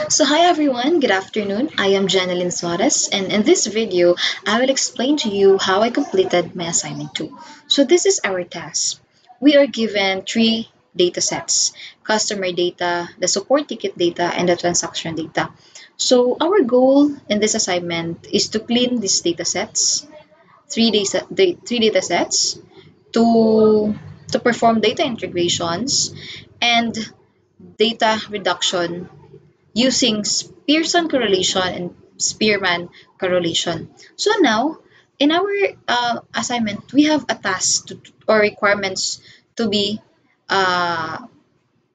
So hi everyone, good afternoon. I am Janeline Suarez, and in this video, I will explain to you how I completed my assignment 2. So this is our task. We are given three data sets: customer data, the support ticket data, and the transaction data. So our goal in this assignment is to clean these data sets, three data sets, to to perform data integrations and data reduction using Pearson correlation and Spearman correlation. So now, in our assignment, we have a task or requirements to be uh,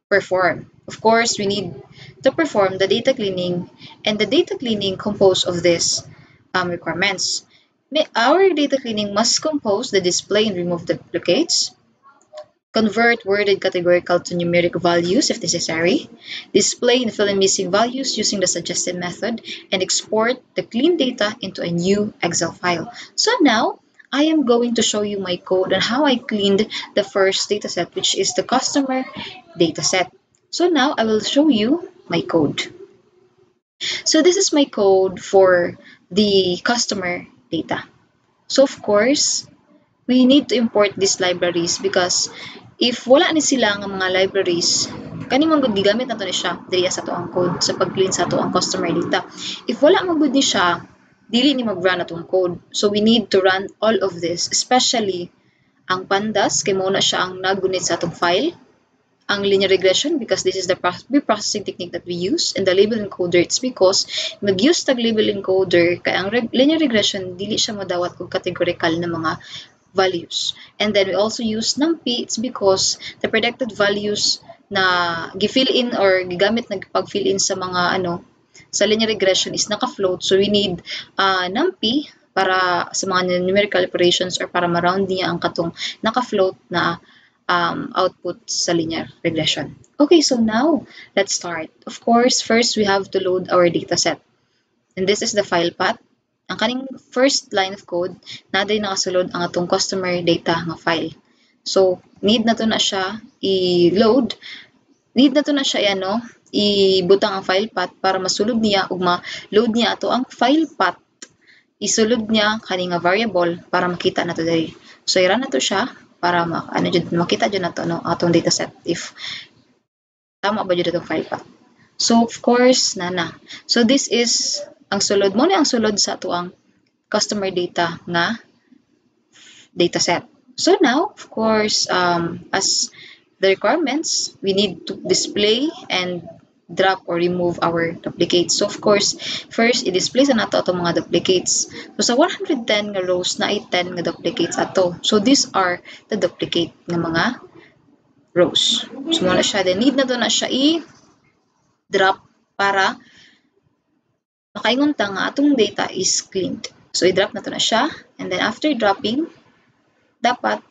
performed. Of course, we need to perform the data cleaning, and the data cleaning composed of these requirements. Our data cleaning must compose the display and remove the duplicates, convert worded categorical to numeric values if necessary, display and fill in missing values using the suggested method, and export the clean data into a new Excel file. So now, I am going to show you my code on how I cleaned the first dataset, which is the customer dataset. So now, I will show you my code. So this is my code for the customer data. So of course, we need to import these libraries because if wala ni sila nga mga libraries, kani man gud gigamit nato ni siya diri sa ato ang code sa pag-clean sa ato ang customer data. If wala man gud ni siya, dili ni mag-run atong code. So we need to run all of this, especially ang pandas kay mao na siya ang nagunit sa atong file, ang linear regression because this is the pre-processing technique that we use, and the label encoder it's because mag-use tag label encoder kay ang linear regression dili siya modawat og categorical na mga values. And then we also use NumPy. It's because the predicted values na gi-fill in or gigamit na pag-fill in sa mga sa linear regression is naka-float. So we need NumPy para sa mga numerical operations or para ma-round niya ang katong naka-float na output sa linear regression. Okay, so now let's start. Of course, first we have to load our dataset. And this is the file path. Ang kaning first line of code, naday nakasulod ang atong customer data nga file. So, need na to na siya i-load. Need na to na siya ibutang ang file path para masulod niya ug ma-load niya ato ang file path. Isulod niya kani nga variable para makita nato diri. So, i-run na to siya para makita dyan nato atong dataset if tama ba dyan itong file path. So, of course, nana. So, this is ang sulod mo na ang sulod sa ato ang customer data nga dataset. So now, of course, as the requirements, we need to display and drop or remove our duplicates. So of course, first i-display sa nato atong mga duplicates. So sa 110 nga rows na 10 nga duplicates ato. So these are the duplicate nga mga rows. So mo na siya, then need na to na siya i-drop para makaingon ta nga atong data is cleaned. So, i-drop na to na siya. And then, after dropping, dapat,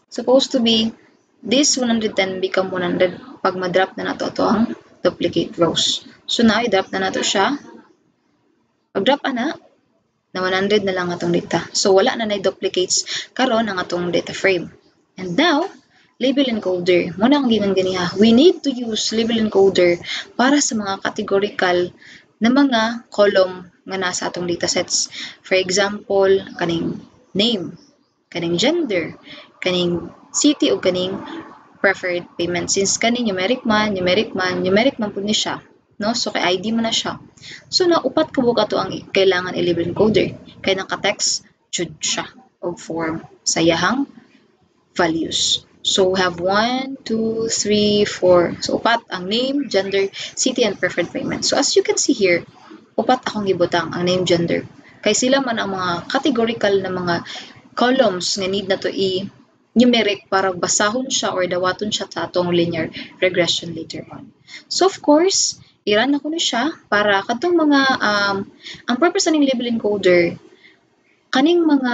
supposed to be, this 110 become 100 pag ma-drop na nato ito ang duplicate rows. So, now, i-drop na nato siya. Pag-drop na 100 na lang atong data. So, wala na duplicates karon ang atong data frame. And now, label encoder. Muna ang ginang ganiha. We need to use label encoder para sa mga categorical na mga column nga nasa atong datasets. For example, kaning name, kaning gender, kaning city o kaning preferred payment. Since kaning numeric man po ni siya. No? So, kay ID mo na siya. So, naupat ka buka to ang kailangan i-label encoder. Kaya naka-text, jud siya o form sa yahang values. So, we have 1, 2, 3, 4. So, upat ang name, gender, city, and preferred payment. So, as you can see here, upat akong gibutang ang name, gender. Kay sila man ang mga categorical na mga columns nga need na to i-numeric para basahon siya or dawaton siya sa atong linear regression later on. So, of course, i-run ako na siya para katong mga, ang purpose ng label encoder, kaning mga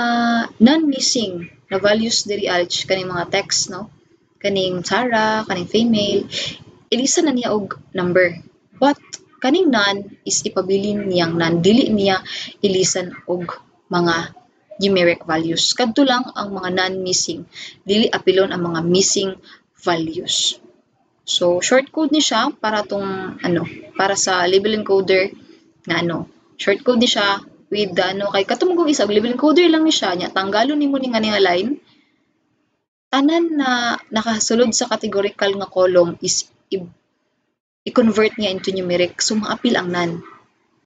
non-missing na values diri kaning mga text, no? Kaning Sarah, kaning female, ilisa na niya og number. But kaning non is ipabilin niyang non, dili niya ilisan og mga numeric values. Kadto lang ang mga non-missing, dili apilon ang mga missing values. So short code ni siya para tong para sa label encoder nga short code ni siya with the kay katong isa label encoder lang ni siya nya tanggalon nimo ni nga line tanan na nakasulod sa categorical nga column is i-convert niya into numeric. So maapil ang NaN.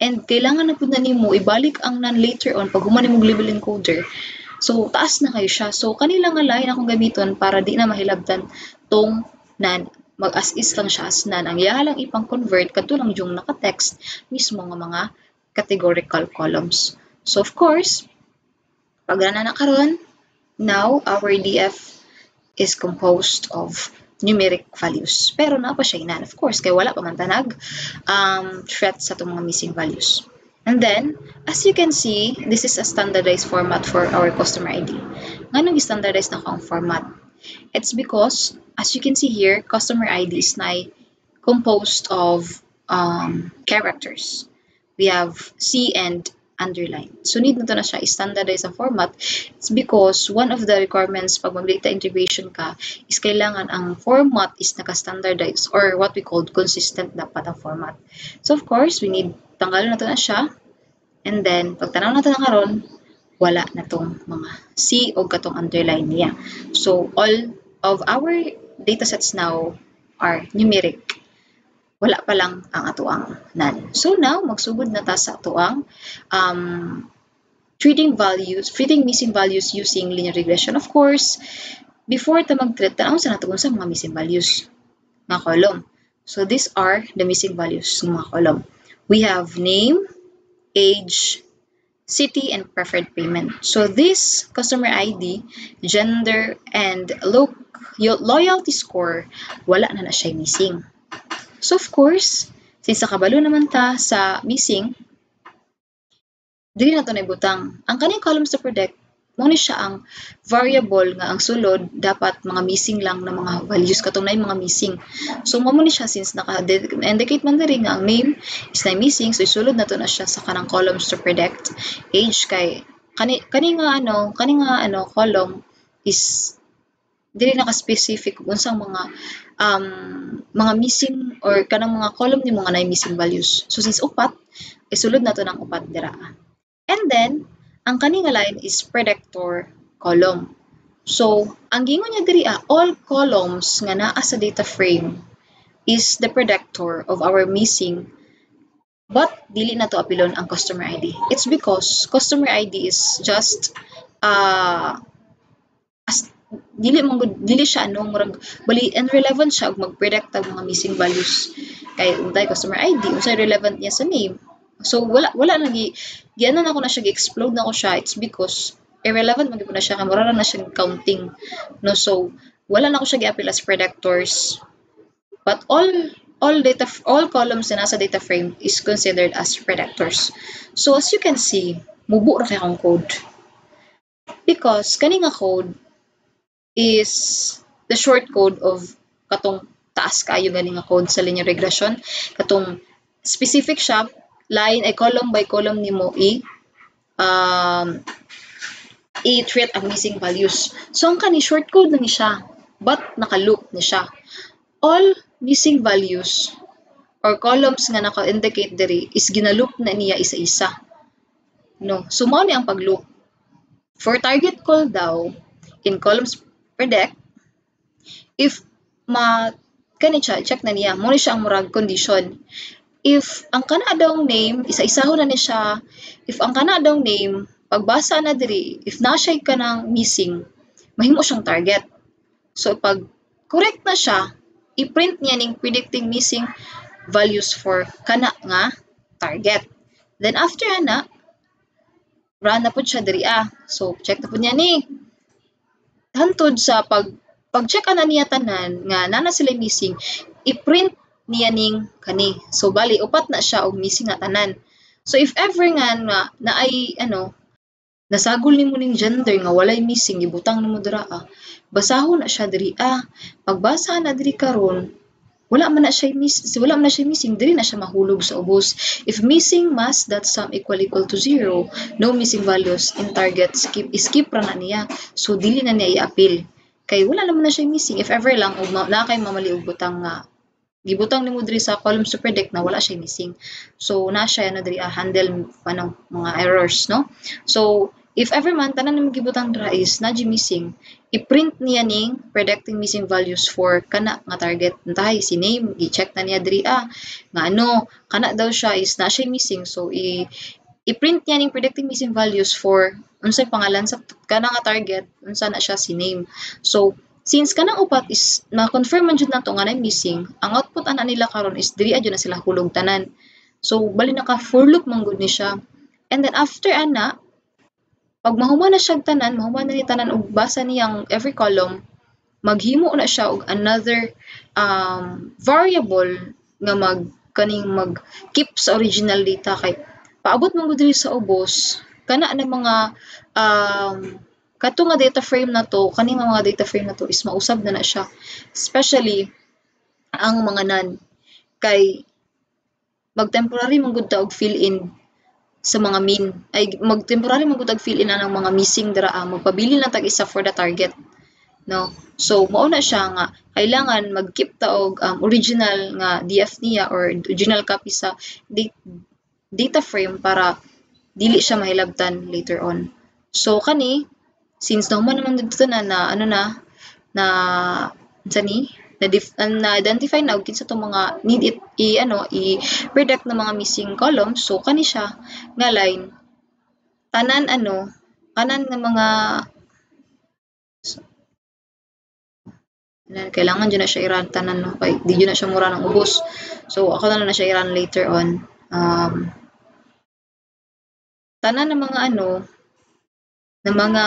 And kailangan na po na nimo ibalik ang NaN later on pag human nimong label encoder. So taas na kayo siya. So kanila nga line akong gamiton para di na mahilabtan tong NaN. Mag as is lang siya as NaN. Ang iya lang ipang convert kadto lang yung naka-text mismo nga mga categorical columns. So of course, pag na karon, now our DF is composed of numeric values. Pero na pa siya NaN, of course, kaya wala pa man tanag threat sa itong mga missing values. And then, as you can see, this is a standardized format for our customer ID. Nganong standardized na ang format? It's because, as you can see here, customer ID is composed of characters. We have C and underline. So, need na to na siya i-standardize ang format. It's because one of the requirements pag mag-data integration ka is kailangan ang format is naka-standardize or what we call consistent dapat ang format. So, of course, we need tanggalin na to na siya. And then, pag tanaw na to na karon, wala na tong mga C o katong underline niya. So, all of our datasets now are numeric. Wala pa lang ang atuang NaN. So now, magsugod na ta sa atuang treating missing values using linear regression. Of course, before ta mag-treat, tanaw sa natugon sa mga missing values nga column. So these are the missing values ng mga column. We have name, age, city, and preferred payment. So this customer ID, gender, and loyalty score, wala na siya missing. So, of course, since nakabalo naman ta sa missing, dili na ito naibutang. Ang kaning columns to predict, muna siya ang variable nga ang sulod, dapat mga missing lang na mga values, katong na yung mga missing. So, muna siya since naka-indicate man diri nga ang name is na missing, so isulod na ito na siya sa kanang columns to predict. Age kay, kaning column is dili naka-specific kung unsang mga missing or kanang mga column ni mga missing values. So since upat, isulod na to ng upat dira. And then, ang kaning line is predictor column. So, ang gingon niya diri all columns nga naa sa data frame is the predictor of our missing, but dili na to apilon ang customer ID. It's because customer ID is just dili siya bali irrelevant siya og mag-predict ang mga missing values kay untay customer ID unsay relevant niya sa name. So wala lagi gianan ako na siya gi-explode na ko siya. It's because irrelevant man gyud na siya kay mura na siya counting, no? So wala na ko siya gi-appeal as predictors, but all columns na nasa data frame is considered as predictors. So as you can see, mubo ra kay akong code because kani nga code is the short code of katong taas kayo gani nga code sa linear regression. Katong specific siya, line ay column by column nimo i-treat ang missing values. So ang kani short code lang siya, but naka-loop ni siya. All missing values or columns nga naka-indicate diri is gina-loop na niya isa-isa. No, so mao ni ang pag-loop. For target call daw in columns predict, if kani siya, check na niya, muna siya ang murag condition. If ang kana daw name, isa-isahon na ni siya. If ang kana daw name, pagbasa na diri, if na siya kanang missing, mahimo siyang target. So pag correct na siya, i-print niya ning predicting missing values for kana nga target. Then after na, run na po siya diri So check na po niya ni hantod sa pag-check na niya tanan nga nana sila missing, i-print niya ning kani. So bali upat na siya og missing nga tanan. So if ever nga na ay nasagol nimo ning gender nga walay missing, ibutang nimo dira basahon na siya diri pagbasa na diri karon wala man na siya missing, diri na siya mahulog sa ubos. If missing mass.sum equal to 0, no missing values in target, skip ra na niya. So dili na niya i-appeal. kay wala naman na siya missing if ever lang ug na kay mamali og butang nga gibutang nimo diri sa columns to predict na wala siya missing. So na siya ano diri handle mga errors, no? So if ever man tanan nimo gibutang dira is na missing, i-print niya ning predicting missing values for kana nga target. Untahay si name, i-check na niya diri nga ano kana daw siya is na siya missing. So i-print niya ning predicting missing values for unsay pangalan sa kana nga target, unsa na siya si name. So since kanang upat is na-confirm man jud nato nga na missing, ang output ana nila karon is diri adyo na sila hulog tanan. So bali naka for loop man gud ni siya. And then after ana, pag mahuman na siya tanan, mahuman na ni tanan og basa niyang every column, maghimo na siya og another variable nga mag keep sa original data kay paabot man gud diri sa ubos kana na mga kato nga data frame na to, kani mga data frame na to is mausab na siya. Especially ang mga non kay mag-temporary man gud ta og fill in sa mga min ay mag-temporary man gud og fill in ang mga missing dira magpabili lang tag isa for the target, no? So mao na siya nga kailangan mag-keep ta og original nga DF niya or original copy sa data frame para dili siya mahilabtan later on. So kani since naman dito na ano na na-identify na og kinsa tong mga need i-predict na mga missing columns, so kani siya nga line tanan nga mga kailangan dyan na siya i-run tanan, no? Kay di dyan na siya mura ng ubos. So ako na siya i-run later on. Tanan ng mga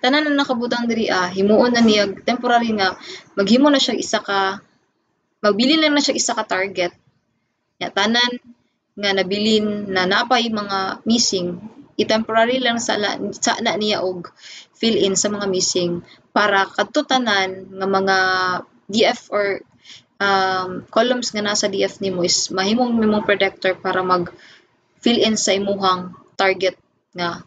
tanan na nakabutang diri himuon na niya temporary nga maghimo na siya magbili lang na siya isa ka target. Ya tanan nga nabilin na napay mga missing, i-temporary lang sa na niya og fill in sa mga missing para kadto tanan nga mga DF or columns nga nasa DF nimo is mahimong predictor para mag fill in sa imuhang target nga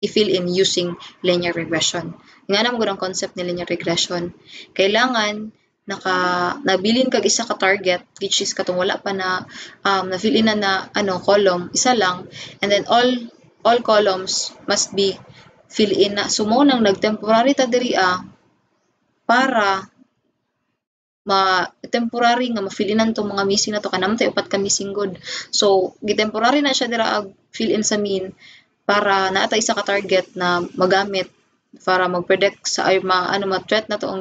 i-fill in using linear regression. Nga naman gud ang concept ni linear regression. Kailangan nabilin kag isa ka target which is katong wala pa na na-fill in na column, isa lang, and then all columns must be fill in na. So mo nang nagtemporary ta diri para temporary nga ma-fill inan tong mga missing na to kanam tay upat ka missing good. So gitemporary na siya dira fill in sa min para naata isa ka target na magamit para mag-predict sa ma-threat na to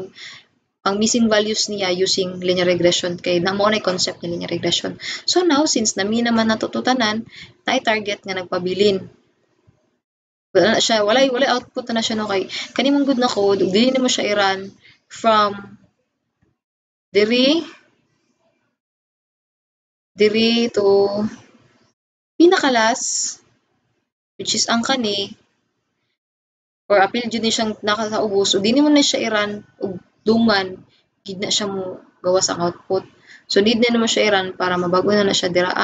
ang missing values niya using linear regression kay namo na concept ni linear regression. So now since nami naman natututanan tay target nga nagpabilin wala siya walay output na siya no kay kani mong good na code dili nimo siya i-run from diri to pinakalas which is ang kani or apil jud ni siyang nakasaubos so di nimo na siya i-run og dungan gid na siya mo gawas ang output. So need na mo siya i-run para mabago na siya dira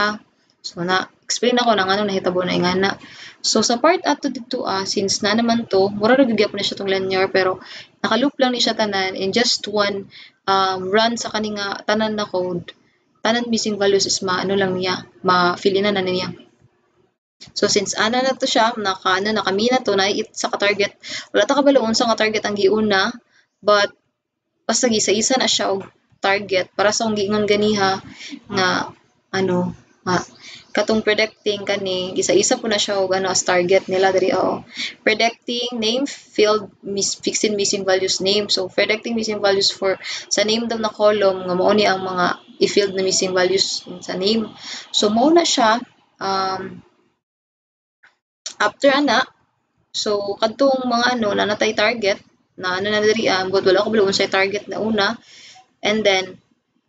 so na explain ako nang anong nahitabo na ingana. So sa part ato dito since na naman to mura ra gyud na siya tong linear pero naka-loop lang ni siya tanan in just one run sa kaninga tanan na code tanan missing values is lang niya ma-fill in na niya. So since ana na to siya nakami na to na sa ka-target wala ta kabalo unsa nga target ang giuna but basta gisa-isa na siya og target para sa giingon ganiha nga katong predicting kani gisa-isa po na siya og as target nila diri predicting name field fixing missing values name. So predicting missing values for sa name daw na column nga mao ni ang mga i-field na missing values sa name. So mao na siya after so kadtong mga na natay target na na diri but wala ko bulong sa target na una and then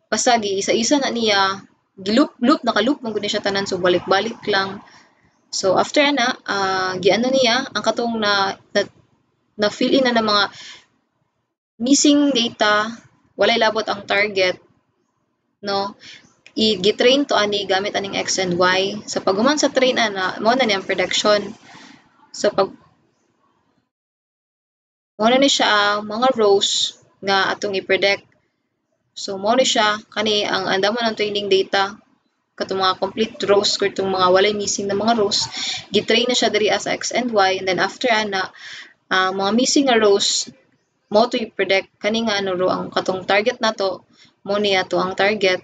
basta isa-isa na niya giloop naka-loop man gud siya tanan so balik-balik lang. So after giano niya ang katong na fill in na mga missing data walay labot ang target no i-gitrain to ani gamit aning x and y. So pag human sa train ana, mo na niyang prediction. So pag mo na ni siya mga rows nga atong i-predict. So mo ni siya kani ang andamo ng training data katong mga complete rows or itong mga walay missing na mga rows, gitrain na siya diri as x and y, and then after ana mga missing nga rows mo to i-predict kani nga ano row ang katong target nato mo niya to ang target,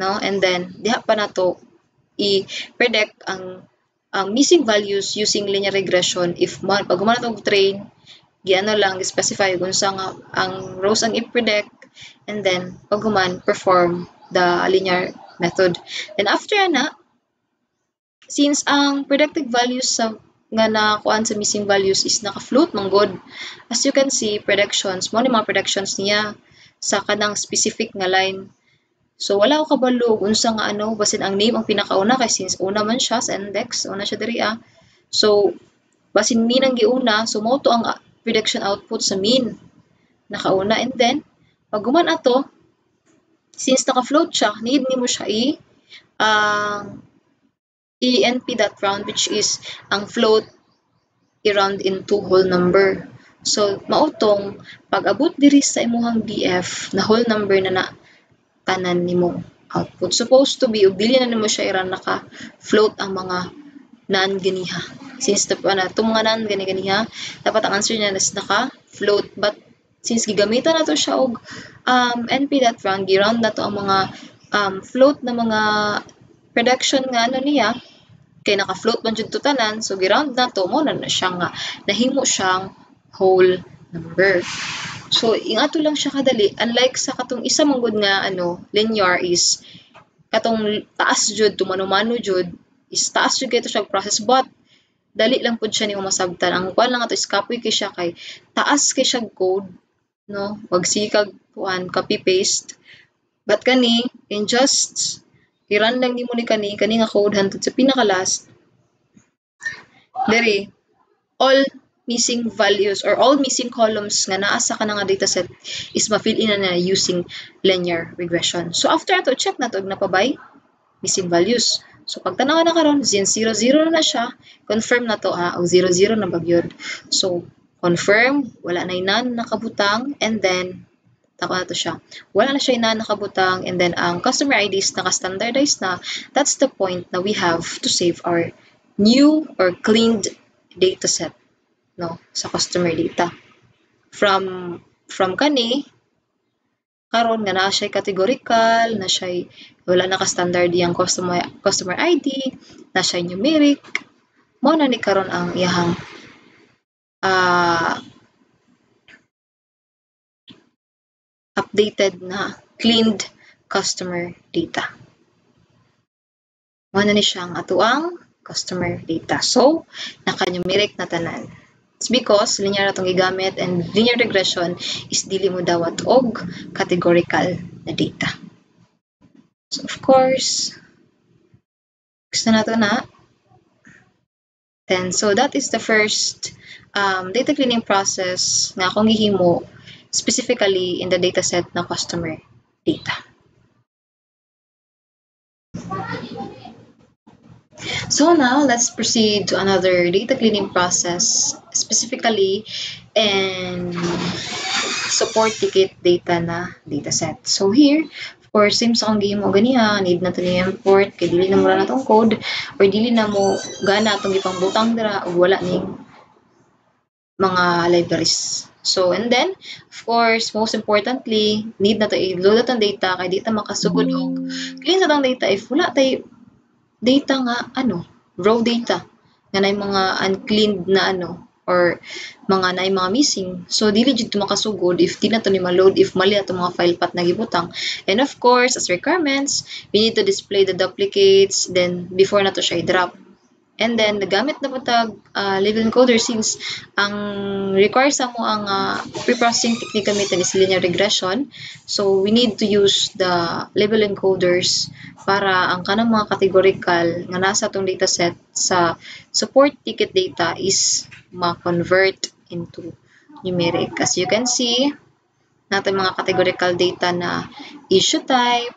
no, and then diha pa nato i-predict ang missing values using linear regression if pag human natong train giano lang specify kung sa nga ang rows ang i-predict, and then pag human perform the linear method. Then after ana, since ang predicted values sa nga nakuan sa missing values is naka-float man god, as you can see predictions mo ni mga predictions niya sa kanang specific nga line. So wala ko kabalo unsa nga ano basin ang name ang pinakauna kay since una man siya sa index, una siya diri So basin mean ang giuna, so mo to ang prediction output sa mean nakauna, and then pag guman ato since naka-float siya, need nimo siya enp.round, which is ang float i-round into whole number. So mautong pag abot diri sa imuhang BF na whole number na tanan nimo output. Supposed to be ug dili na nimo siya iran naka-float ang mga non-ganiha. Since itong mga non-ganiha, dapat ang answer niya is naka-float. But since gigamitan na to siya og np.round, gi-round na to ang mga float na mga prediction nga ano niya, kay naka-float man jud to tanan, so gi-round na to, mo na siya nga nahimo siyang whole number. So ingato lang siya kadali, unlike sa katong isa man gud nga ano linear is katong taas jud tumano-mano jud is taas jud kay to siya process, but dali lang pud siya nimo masabtan. Ang kuan lang ato is copy kay siya kay taas kay siya code, no, wag sikag kuan copy paste, but kani in just i-run lang nimo ni kani nga code hantod sa pinaka last diri all missing values or all missing columns nga naa sa kanang dataset is ma-fill in na using linear regression. So after ato check nato og napabay missing values. So pag tanaw na karon 0 0 na siya, confirm na to og 0 0 na bagyod. So confirm wala na inan nakabutang, and then tako na to siya. Wala na siya inan nakabutang, and then ang customer IDs naka-standardize na. That's the point na we have to save our new or cleaned dataset, no, sa customer data. From kani karon nga na siya categorical, na siya wala naka-standard yang customer ID, na siya numeric, mo na ni karon ang iyahang updated na cleaned customer data. Mo na ni siyang atuang customer data. So naka-numeric na tanan. It's because linear atong gigamit, and linear regression is dili mo dawat og categorical na data. So of course, gusto na to na. Then so that is the first data cleaning process nga akong gihimo specifically in the dataset na customer data. So now let's proceed to another data cleaning process, specifically in support ticket data na dataset. So here, of course, same sa akong gihimo ganiha, need na to ni import kay dili na mura na tong code or dili na mo gana atong ipangbutang dira ug wala ning mga libraries. So and then of course, most importantly, need na to i-load atong data kay di ta makasugod og clean sa tong data if wala tay data nga raw data nga nay mga uncleaned na or mga nay mga missing. So dili jud to makasugod if di na to ni ma-load, if mali ato mga file path na gibutang. And of course, as requirements, we need to display the duplicates then before na to siya i-drop. And then nagamit na putag label encoder since ang require sa mo ang pre-processing technique gamitin is linear regression. So we need to use the label encoders para ang kanang mga categorical nga nasa tong dataset sa support ticket data is ma-convert into numeric. As you can see, natin mga categorical data na issue type,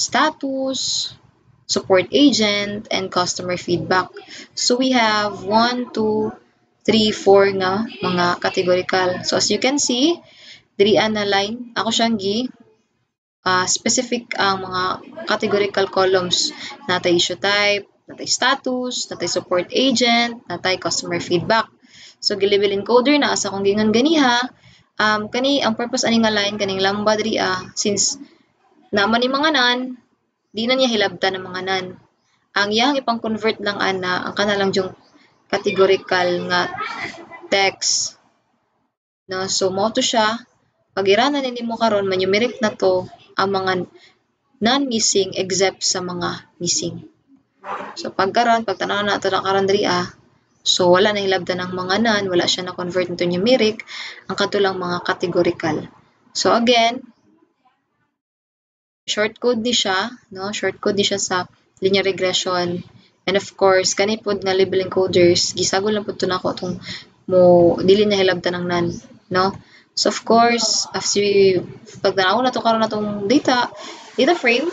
status, support agent, and customer feedback. So we have 1, 2, 3, 4 nga mga categorical. So as you can see, diri na line, ako siyang specific ang mga categorical columns. Natay issue type, natay status, natay support agent, natay customer feedback. So gilibel encoder na asa kung gingon ganiha, kani ang purpose ani nga line kaning lamba diri since naman ni mga nan, di na niya hilabtan ng mga nan. Ang iyang ipang-convert lang ana ang kanalang yung categorical nga text. No, so mo to siya. Pag iranan nimo karon numeric na to ang mga non-missing except sa mga missing. So pag tanaw na ito na karon diri so wala na hilabtan ng mga non, wala siya na convert into numeric, ang katulang mga categorical. So again, short code ni siya, no? Short code ni siya sa linear regression. And of course, kani pod nga label encoders, gisagol lang pud to nako tong mo dili na hilabtan ng non, no? So of course, after pag tanaw na to karon natong data frame,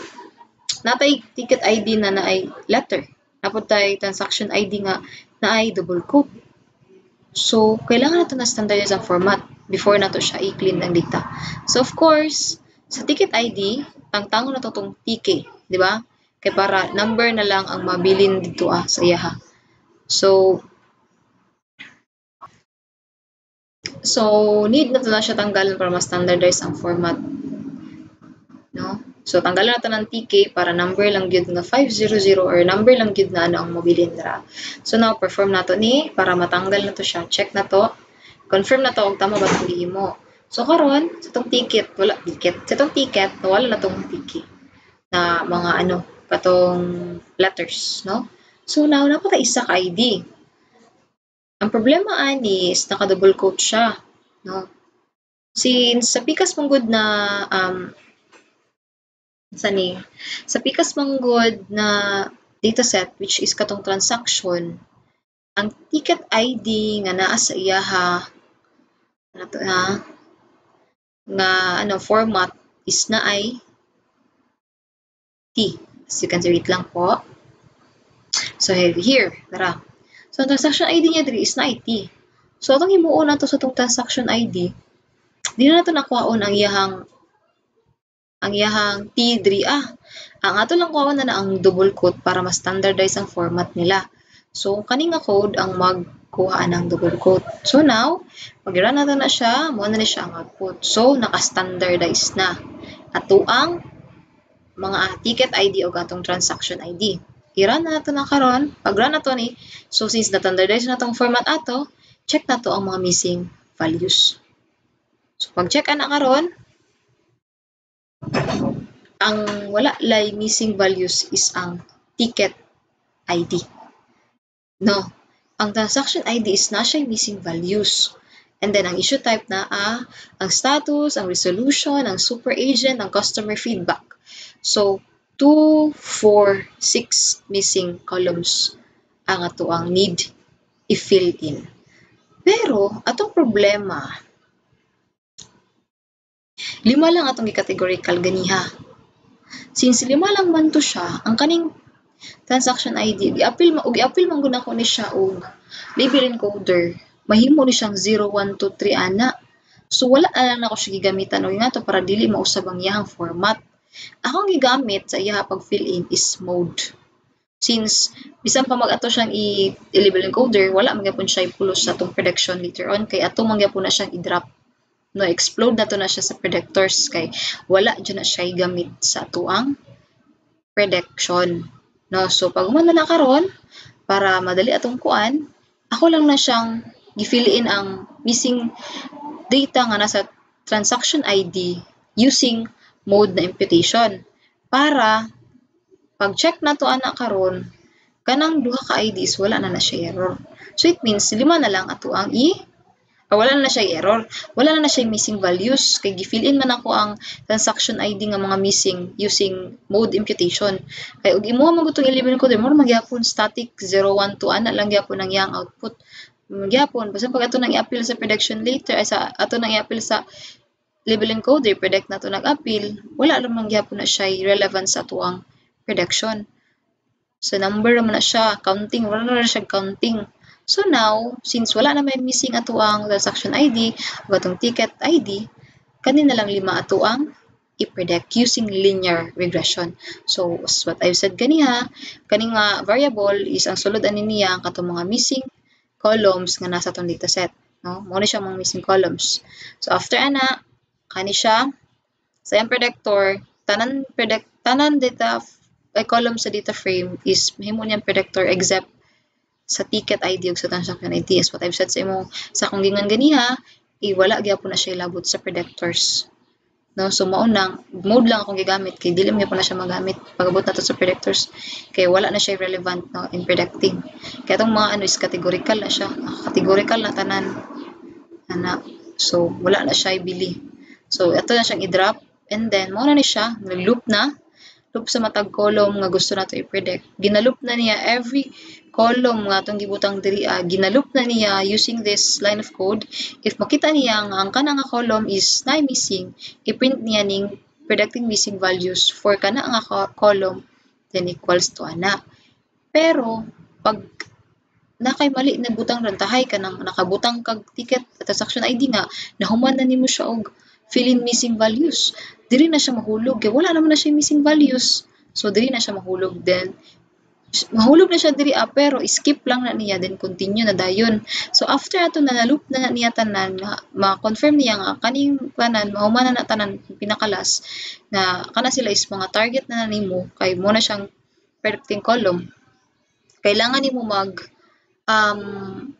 natay ticket ID na naay letter. Napod tay transaction ID nga naay double quote. So kailangan nato na standardize ang format before nato siya i-clean ang data. So of course, sa ticket ID, tangtangon na to tong TK, di ba? Kay para number na lang ang mabilin dito sa iyaha. So need na to na siya tanggalan para ma-standardize ang format. No? So tanggalan nato ng TK para number lang gyud nga 500 or number lang gyud na ano ang mobilin dira. So now perform nato ni para matanggal na to siya. Check na to. Confirm na to og tama ba itong gihimo. So karon sa tong ticket, wala ticket. Sa tong ticket, wala na tong TK na mga katong letters, no? So now napata isa ka ID. Ang problema ani is naka double quote siya, no? Since sa pikas mong good na sa pikas manggod na dataset which is katong transaction, ang ticket ID nga naa sa iyaha nga format is naay T. So you can see, wait lang po. So here, tara. So ang transaction ID niya diri is naay T. So atong himuon nato sa tong transaction ID, di na nato nakuhaon ang iyahang T diri ang ato lang kuhaon na ang double quote para ma-standardize ang format nila. So kani nga code ang magkuha ng double quote. So now, pag i-run nato na siya, mo na siya ang output. So naka-standardize na ato ang mga ticket ID o atong transaction ID. I-run na nato na karon. Pag run nato ni, so since na-standardize na tong format ato, check nato ang mga missing values. So pag check na karon, ang wala lay missing values is ang ticket ID. No, ang transaction ID is na siya missing values. And then ang issue type na ang status, ang resolution, ang super agent, ang customer feedback. So 2, 4, 6 missing columns ang ato ang need i-fill in. Pero atong problema, 5 lang atong i-categorical ganiha. Since 5 lang man to siya, ang kaning transaction ID, i-appeal man gud ako ni siya og label encoder. Mahimo ni siyang 0, 1, 2, 3 ana. So wala na lang ako siya gigamitan og nga to para dili mausab ang iyahang format. Akong gigamit sa iyaha pag fill in is mode. Since bisan pa mag-ato siyang i-label encoder, wala man gyapon siya ipulos sa tong prediction later on kay ato man gyapon na siyang i-drop. No, explode na to na siya sa predictors kay wala dyan na siya gamit sa tuang prediction. No, so pag umano na karon para madali atong kuan, ako lang na siyang gi-fill in ang missing data nga nasa transaction ID using mode na imputation para pag check na to ana karon kanang duha ka IDs wala na siya error. So it means 5 na lang ato ang wala na siya error. Wala na siya missing values. Kay gi-fill in man ako ang transaction ID nga mga missing using mode imputation. Kay ug imuha man gutong i-label ko mo magyapon static 0, 1, 2 ana lang gyapon ang yang output. Magyapon basta pag ato nang i-appeal sa prediction later ay sa ato nang i-appeal sa label encoder predict na to nag-appeal, wala namang gyapon na siya relevant sa tuang prediction. So number naman na siya, counting, wala na siya counting. So now, since wala na may missing ato ang transaction ID o atong ticket ID, kanina lang 5 ato ang i-predict using linear regression. So, as what I've said kaniha, kaning nga variable is ang sulod ani niya ang katong mga missing columns nga nasa atong dataset. No? Mao ni siya mga missing columns. So, after ana, kani siya, sa iyang predictor, tanan data column sa data frame is mahimo niyang predictor except sa ticket ID ug sa transaction ID. As what I've said sa imo, sa akong gingan ganiha, wala gyapon na siya ilabot sa predictors. No, so mao nang mode lang akong gigamit kay dili man na siya magamit pagabot nato sa predictors kay wala na siya relevant no in predicting. Kay atong mga ano is categorical na siya, categorical na tanan ana. So wala na siya ibili. So ato na siyang i-drop and then mao na ni siya nag-loop na. Loop sa matag column nga gusto nato i-predict. Ginaloop na niya every column nga atong gibutang diri ginaloop na niya using this line of code. If makita niya nga ang kana nga column is na missing, i-print niya ning predicting missing values for kana nga column then equals to ana. Pero pag nakay mali nagbutang rantahay ka nang nakabutang kag ticket at transaction ID nga nahuman na nimo siya og fill in missing values. Diri na siya mahulog kay wala naman na siya missing values. So diri na siya mahulog then mahulog na siya diri pero skip lang na niya then continue na dayon. So after ato na loop na niya tanan nga ma-confirm niya nga kaning tanan mahuman na tanan pinakalas na kana sila is mga target na nimo kay mo na siyang predicting column. Kailangan nimo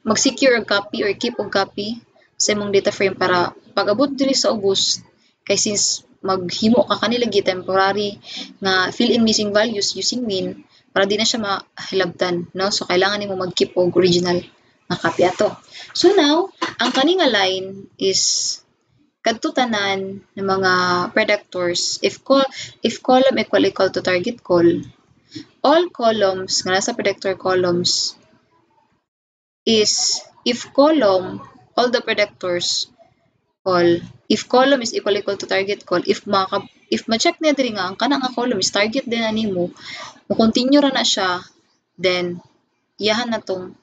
mag-secure og copy or keep og copy sa imong data frame para pag-abot diri sa ubos kay since maghimo ka kanilagi temporary nga fill in missing values using min para di na siya mahilabtan no so kailangan nimo mag-keep og original nga copy ato. So now ang kani nga line is kadto tanan ng mga predictors if column equal to target call, all columns nga nasa predictor columns is if column all the predictors call if column is equal to target call if ma-check niya diri nga ang kana nga column is target din na nimo mo continue ra na siya then iyahan na tong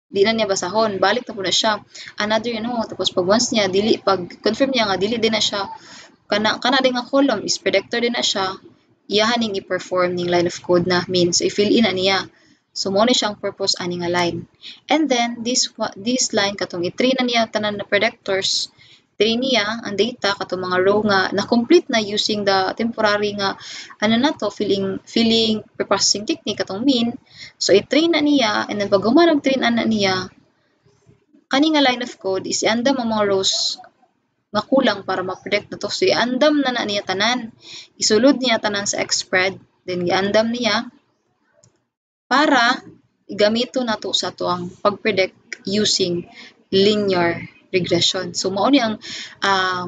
di na niya basahon balik na po na siya another tapos pag once niya dili pag confirm niya nga dili din na siya kana din nga column is predictor din na siya iyahan ning i-perform ning line of code na means i-fill in na niya. So, mo ni siyang purpose ani nga line. And then, this line, katong i-train na niya tanan na predictors, train niya ang data, katong mga row nga, na-complete na using the temporary nga, filling preprocessing technique, katong min. So, i-train na niya, and then pag train na niya, kani nga line of code is i-andam ang mga rows nga kulang para ma-predict na to. So, i-andam na niya tanan. Isulod niya tanan sa XSpread, then i-andam niya, para igamito na to sa tuang pag-predict using linear regression. So, mao ni ang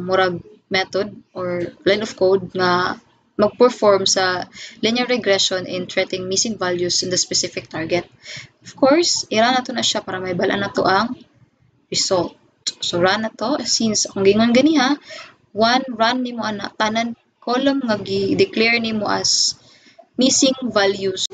murag method or line of code nga mag-perform sa linear regression in treating missing values in the specific target. Of course, i-run na to na siya para may bala na to ang result. So, run na to. Since kung gingon ganiha, run nimo ana tanan column nga gi-declare nimo as missing values.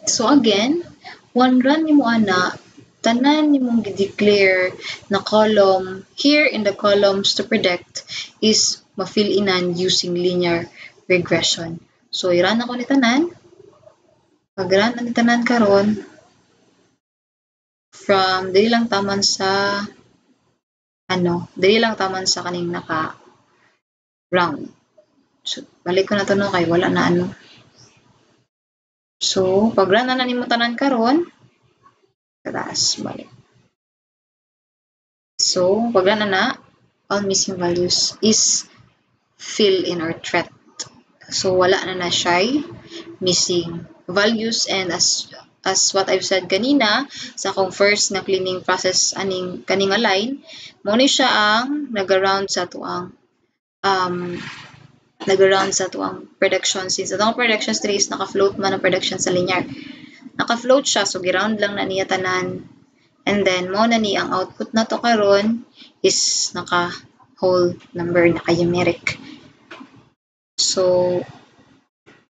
So again, run nimo ana tanan nimong gi-declare na column here in the columns to predict is ma-fill inan using linear regression. So i-run ako ni tanan. Pag-run ni tanan karon from dili lang taman sa kaning naka round. So balik ko na to kay wala na So, pag-run na nimo tanan karon, taas balik. So, pag-run na, all missing values is fill in or threat. So, wala na siya missing values and as what I've said kanina, sa akong first na cleaning process kaning line, mo ni siya ang nag-around sa tuang prediction since atong predictions diri is naka-float man ang prediction sa linear. Naka-float siya so gi-round lang na niya tanan. And then mo na ni ang output na to karon is naka whole number na numeric. So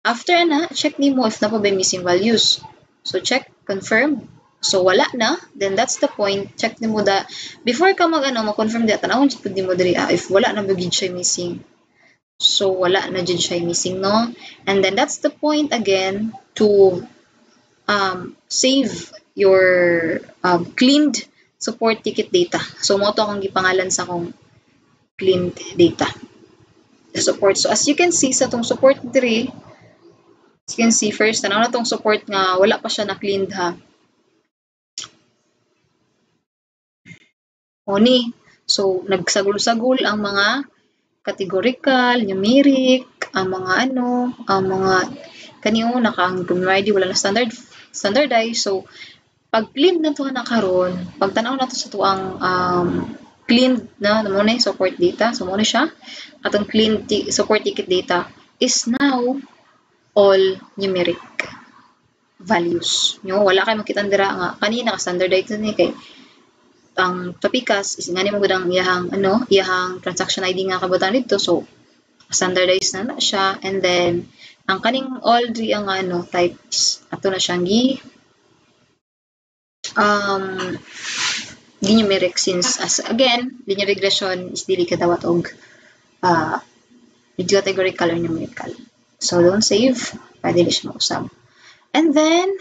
after na, check nimo if na pa ba missing values. So check, confirm. So wala na, then that's the point. Check nimo da before ka mag-confirm da tanawon jud nimo diri if wala na gyud siya missing. So wala na jud siya missing, no? And then that's the point again to save your cleaned support ticket data. So mo to akong gipangalan sa akong cleaned data. The support. So as you can see sa tong support diri, as you can see first, tanaw na tong support nga wala pa siya na cleaned ha. Oni. So nagsagol-sagol ang mga categorical, numeric, ang mga ang mga kaniyo nakang ready wala na standardized. So pag clean na to na karon, pag tanaw na to sa tuang cleaned na mo na support data, so mo na siya atong clean support ticket data is now all numeric values. Wala kay makita dira nga kanina ka standardized ni kay ang topikas is ngani mo gudang iyahang transaction ID nga kabutan dito, so standardized na siya. And then ang kaning all di ang types ato na siyang numeric, since as again linear regression is dili kadawat og categorical or numerical. So don't save, pwede na siya mausab. And then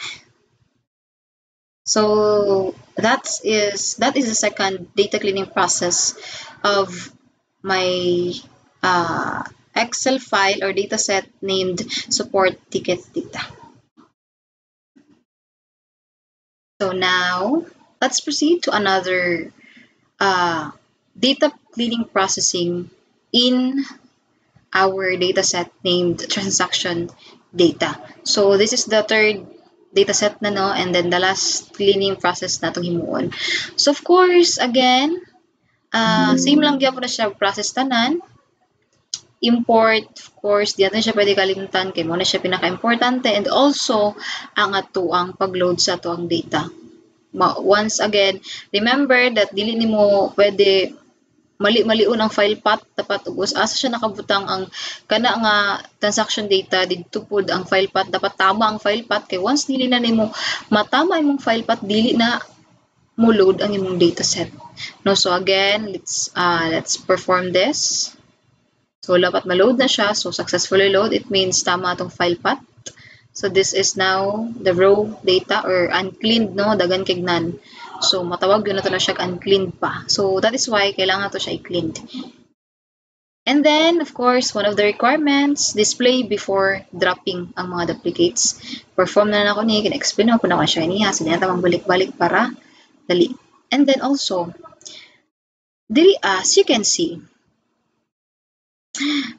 so that is the second data cleaning process of my Excel file or data set named support ticket data. So now let's proceed to another data cleaning processing in our data set named transaction data. So this is the third data set na, no, and then the last cleaning process na itong himuon. So of course again same lang gyapon na siya process tanan. Import, of course, di natin siya pwede kalimutan kay mo na siya pinaka-importante, and also ang atuang pag-load sa atuang data. Once again, remember that dili nimo pwede mali-maliun ang file path dapat ug asa siya nakabutang ang kana nga transaction data didto pud ang file path, dapat tama ang file path kay once dili na nimo matama imong file path dili na mo load ang imong data set. No, so again, let's perform this. So dapat ma-load na siya, so successfully load, it means tama atong file path. So this is now the raw data or uncleaned, no, dagan kay none. So matawag yun na to na siya uncleaned pa. So that is why kailangan to siya i-cleaned. And then of course one of the requirements, display before dropping ang mga duplicates. Perform na ako ni, kin-explain ako na siya niya, so dinata balik-balik para dali. And then also dili as you can see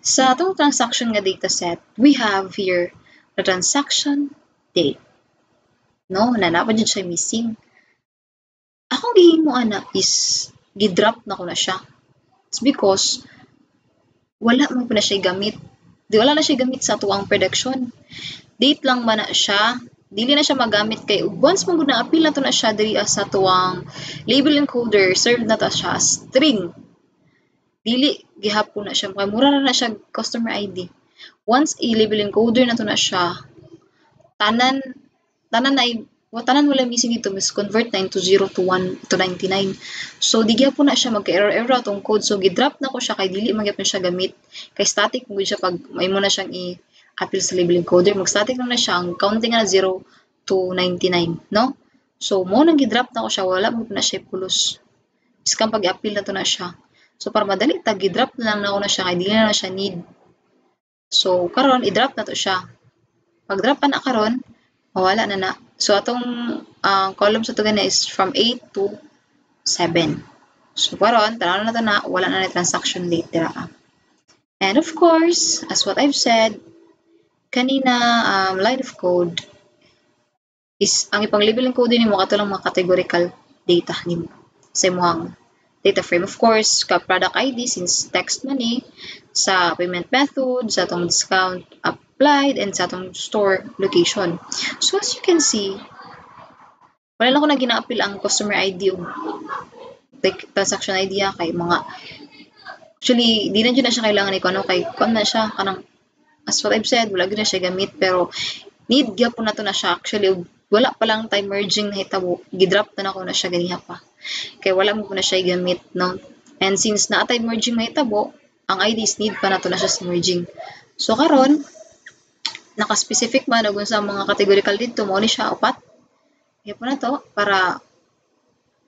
sa atong transaction nga data set, we have here the transaction date. No, nanapa dyan siya missing. Akong gihimo is gidrop na ko na siya. It's because wala mo pa na siya gamit. Wala na siya gamit sa tuang production. Date lang man na siya. Dili na siya magamit kay once mo gud na appeal na to na siya diri sa tuang label encoder, served na ta siya string. Dili gihapon na siya, mura na siya customer ID. Once i-label encoder na to na siya, tanan wala missing ito, mis convert na into 0 to 1 to 99. So di gyapon na siya magka-error atong code, so gidrop na ko siya kay dili man gyapon siya gamit kay static mo siya pag may mo na siyang i-appeal sa label encoder, mag-static na siya ang counting na 0 to 99, no? So mo nang gidrop na ko siya, wala mo na siya pulos. Iskan pag i-appeal na to na siya. So para madali tag i-drop na lang na ako na siya kay dili na siya need. So karon i-drop na to siya. Pag drop pa na karon, mawala na. So atong column sa to gana is from 8 to 7. So karon tanaw na to na wala na transaction date dira. And of course, as what I've said kanina, line of code is ang ipang label encode nimo kato lang mga categorical data nimo sa imong data frame. Of course, product ID since text money, sa payment method, sa atong discount applied, and sa atong store location. So as you can see, wala lang ko na gina-appeal ang customer ID o like transaction ID kay mga Actually, di na dyan na siya kailangan ni ano kay kuan na siya kanang as what I've said, wala gyud na siya gamit pero need gyapon na to na siya actually wala pa lang time merging na hitabo gidrop na nako na siya ganiha pa kay wala mo na siya gamit no. And since naa time merging mahitabo ang IDs need pa na to na siya sa merging. So karon naka-specific man og sa mga categorical dito mo ni siya upat. Gyapon na to para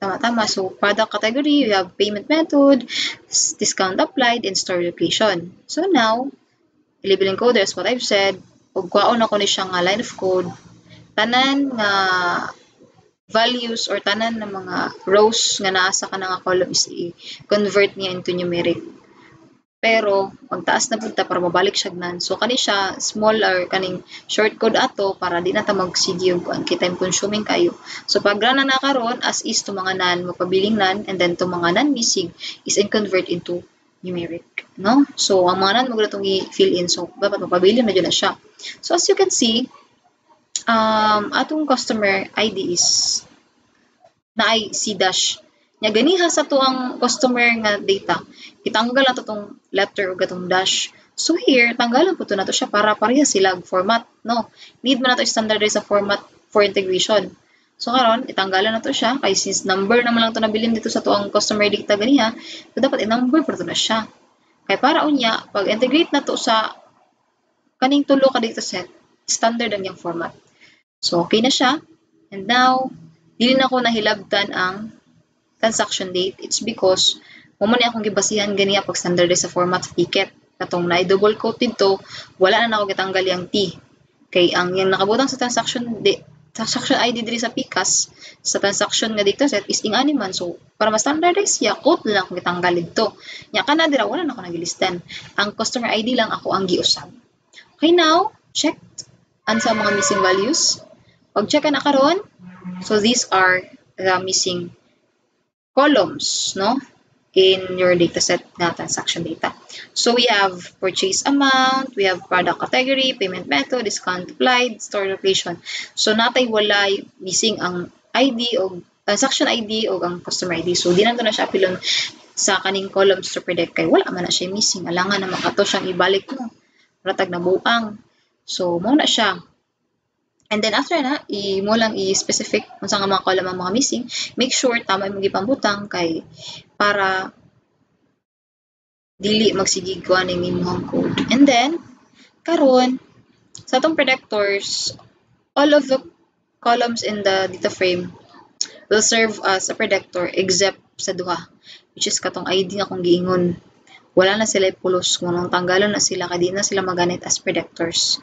tama-tama. So, product category, we have payment method, discount applied, and store location. So, now, label encoder is what I've said. Ug kwaon ako ni siya nga line of code. Tanan nga values or tanan ng mga rows nga naa sa kanang column is i-convert niya into numeric. Pero, pagtaas na punta para mabalik siya gnan. So, kani siya small or kaning short code ato para di na ta magsige og kuan kay time consuming kayo. So, pag run na karon as is to mga nan magpabiling nan and then to mga nan missing is convert into numeric, no? So, ang mga nan mo tong i-fill in. So, dapat mapabiling na jud na siya. So, as you can see, atong customer ID is na ay C dash. Nya ganiha sa to ang customer nga data. Itanggal na to tong letter o gatong dash. So here, tanggalan po to na to siya para pareha sila format, no? Need mo na to standardize sa format for integration. So karon itanggalan na to siya kay since number naman lang to nabilin dito sa to ang customer data ganiha, so dapat i-number po to na siya. Kay para unya, pag integrate na to sa kaning tulo ka data set, standard ang yang format. So okay na siya. And now, dili na ko nahilabtan ang transaction date. It's because mo man akong gibasihan ganiya pag standardize sa format sa ticket. Katong na double quote dito, wala na ako gitanggal yang T. Kay ang yang nakabutang sa transaction ID diri sa PICAS sa transaction nga data set is ingani man. So para ma-standardize siya, quote lang akong gitanggal dito. Nya kana dira wala na ako nagilistan. Ang customer ID lang ako ang giusab. Okay, now check sa mga missing values. Pag check na karon, so these are the missing columns, no, in your dataset na transaction data. So we have purchase amount, we have product category, payment method, discount applied, store location. So natay walay missing ang ID o transaction ID o ang customer ID. So di na to na siya apilon sa kaning columns to predict kay wala man na siya missing. Alangan na makato siyang ibalik mo. Ratag na buang. So mo na siya. And then after na, mo lang i-specific kung saan nga mga column ang mga missing. Make sure tama yung gipambutang kay para dili magsigig ko aning imong code. And then, karon sa atong predictors, all of the columns in the data frame will serve as a predictor except sa duha, which is katong ID nga kung giingon. Wala na sila ipulos kung nang tanggalan na sila kay di na sila maganit as predictors,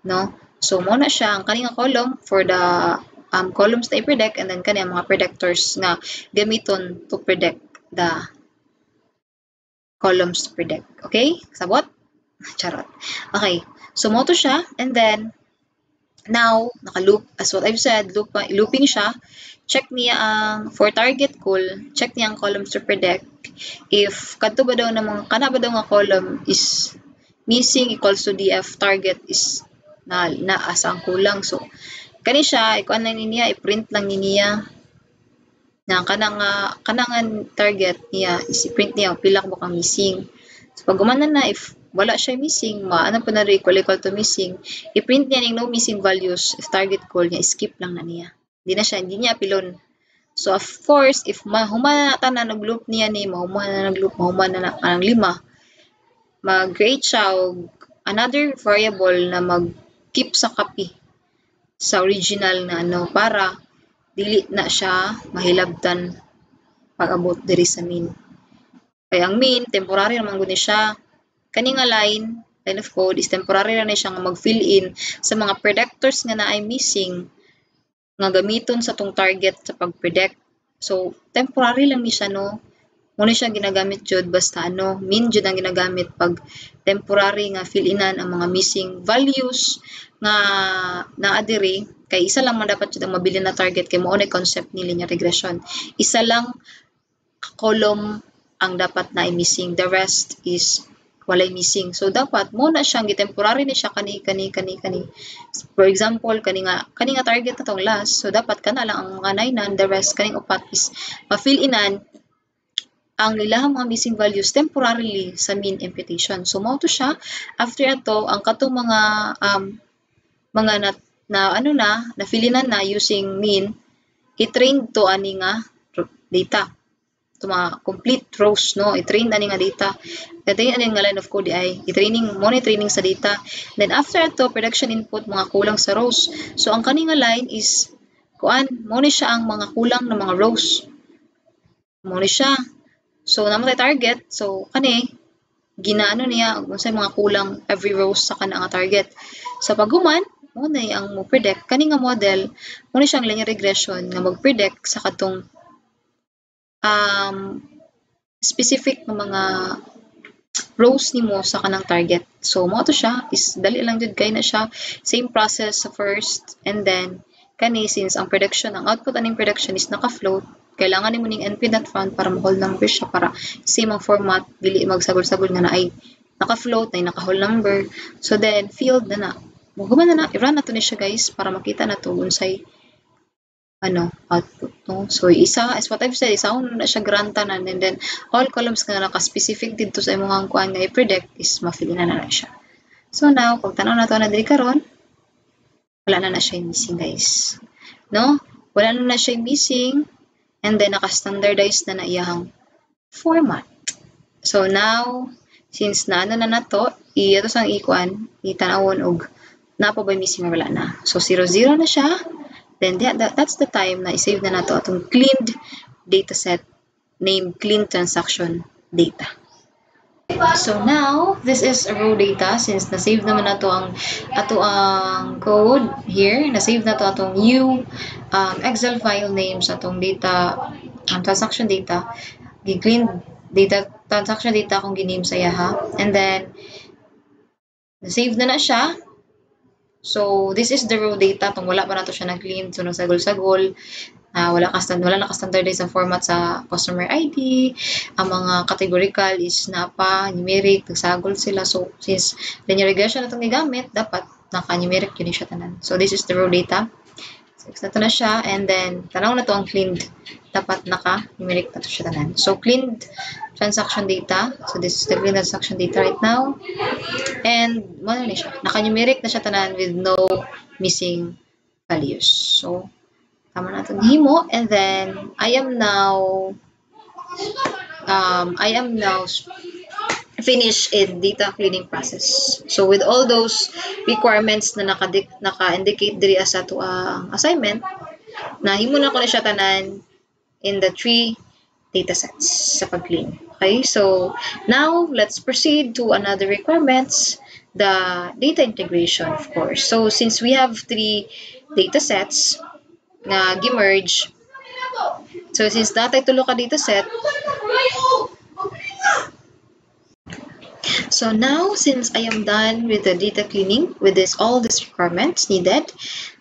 no? So, mo na siya ang kaning column for the columns na i-predict and then kaniyang mga predictors nga gamiton to predict the columns to predict. Okay? Sabot? Charot. Okay. So, mo to siya and then now, naka-loop. As what I've said, looping siya. Check niya ang for target call, check niya ang columns to predict. If kadto ba daw na mga kana ba daw nga column is missing equals to df target is na asa ang kulang. So kani siya ikuan lang niya i-print lang niya na kanang target niya is i-print niya pila ka bukang missing. So pag gumanan na if wala siya missing, maano pa na equal to missing, i-print niya ning no missing values. If target call niya, skip lang na niya. Hindi niya apilon. So of course if mahuman na tanan nag-loop niya ni mahuman na ang 5, mag-create siya og another variable na mag-keep sa copy sa original na para dili na siya mahilabtan pag-abot diri sa main. Kaya ang main temporary naman gud ni siya. Kani nga line of code is temporary na siya nga mag-fill in sa mga predictors nga naay missing nga gamiton sa tong target sa pag-predict. So temporary lang ni siya, no. Muna siya ginagamit jud basta min jud ang ginagamit pag temporary nga fill inan ang mga missing values nga naa diri kay isa lang man dapat jud ang mabilin na target kay mao na concept ni linear regression. Isa lang column ang dapat na missing, the rest is walay missing. So dapat mo na siyang gitemporary ni siya kani. For example, kani nga target na tong last. So dapat kana lang ang mga 9 the rest kaning upat is ma-fill inan ang ilahang mga missing values temporarily sa mean imputation. So mao to siya after ato ang katong mga na filinan na using mean i-train to ani nga data. To mga complete rows no i-train ani nga data. I-train ani nga line of code ay i-training training sa data. Then after ato production input mga kulang sa rows. So ang kani nga line is mo ni siya ang mga kulang na mga rows. Mo ni siya. So naman target. So kani ginaano niya unsay mga kulang every rows sa kana nga target. Sa paghuman mo na ang mo predict kani nga model mo ni siyang linear regression nga mag-predict sa katong specific nga mga rows nimo sa kanang target. So mo to siya is dali lang jud kay na siya same process sa first and then kani since ang prediction ang output aning prediction is naka-float kailangan nimo ning np.found para ma-whole number siya para same ang format dili magsagol-sagol nga naay naka-float na naka-whole number. So then field na Human na i-run na to ni siya guys para makita na to unsay output no. So isa as what I've said isa na siya grantanan and then all columns nga naka-specific dito sa imong kuan nga i-predict is ma-fill na siya. So now kung tanaw na to na diri karon wala na siya missing guys. No? Wala na siya missing and then naka-standardize na iyang format. So now since na nato ato sang ikuan itanawon og napa ba missing wala na. So 0 na siya. Then that's the time na i-save na nato atong cleaned dataset named clean transaction data. So now this is raw data since na-save naman nato ang code here, na-save nato atong new Excel file names atong data transaction data, gi-clean data transaction data kung giname sa yaha and then na-save na siya. So this is the raw data tong wala pa nato siya na-clean so nagsagol-sagol. Wala naka-standardize ang format sa customer ID. Ang mga categorical is napa, numeric, nagsagol sila. So, since linear regression na itong gigamit, dapat naka-numeric yun siya tanan. So, this is the raw data. So, nato na siya. And then, tanaw na to ang cleaned. Dapat naka-numeric na to siya tanan. So, cleaned transaction data. So, this is the cleaned transaction data right now. And, ano na siya? Naka-numeric na siya tanan with no missing values. So, tama natin himo and then I am now finished in data cleaning process. So with all those requirements na naka-indicate diri sa ato ang assignment, nahimo na ko na siya tanan in the 3 datasets sa pag-clean. Okay, so now let's proceed to another requirements, the data integration of course. So since we have 3 datasets nga gi-merge. So since natay tulo ka dataset, so now since I am done with the data cleaning with all these requirements needed,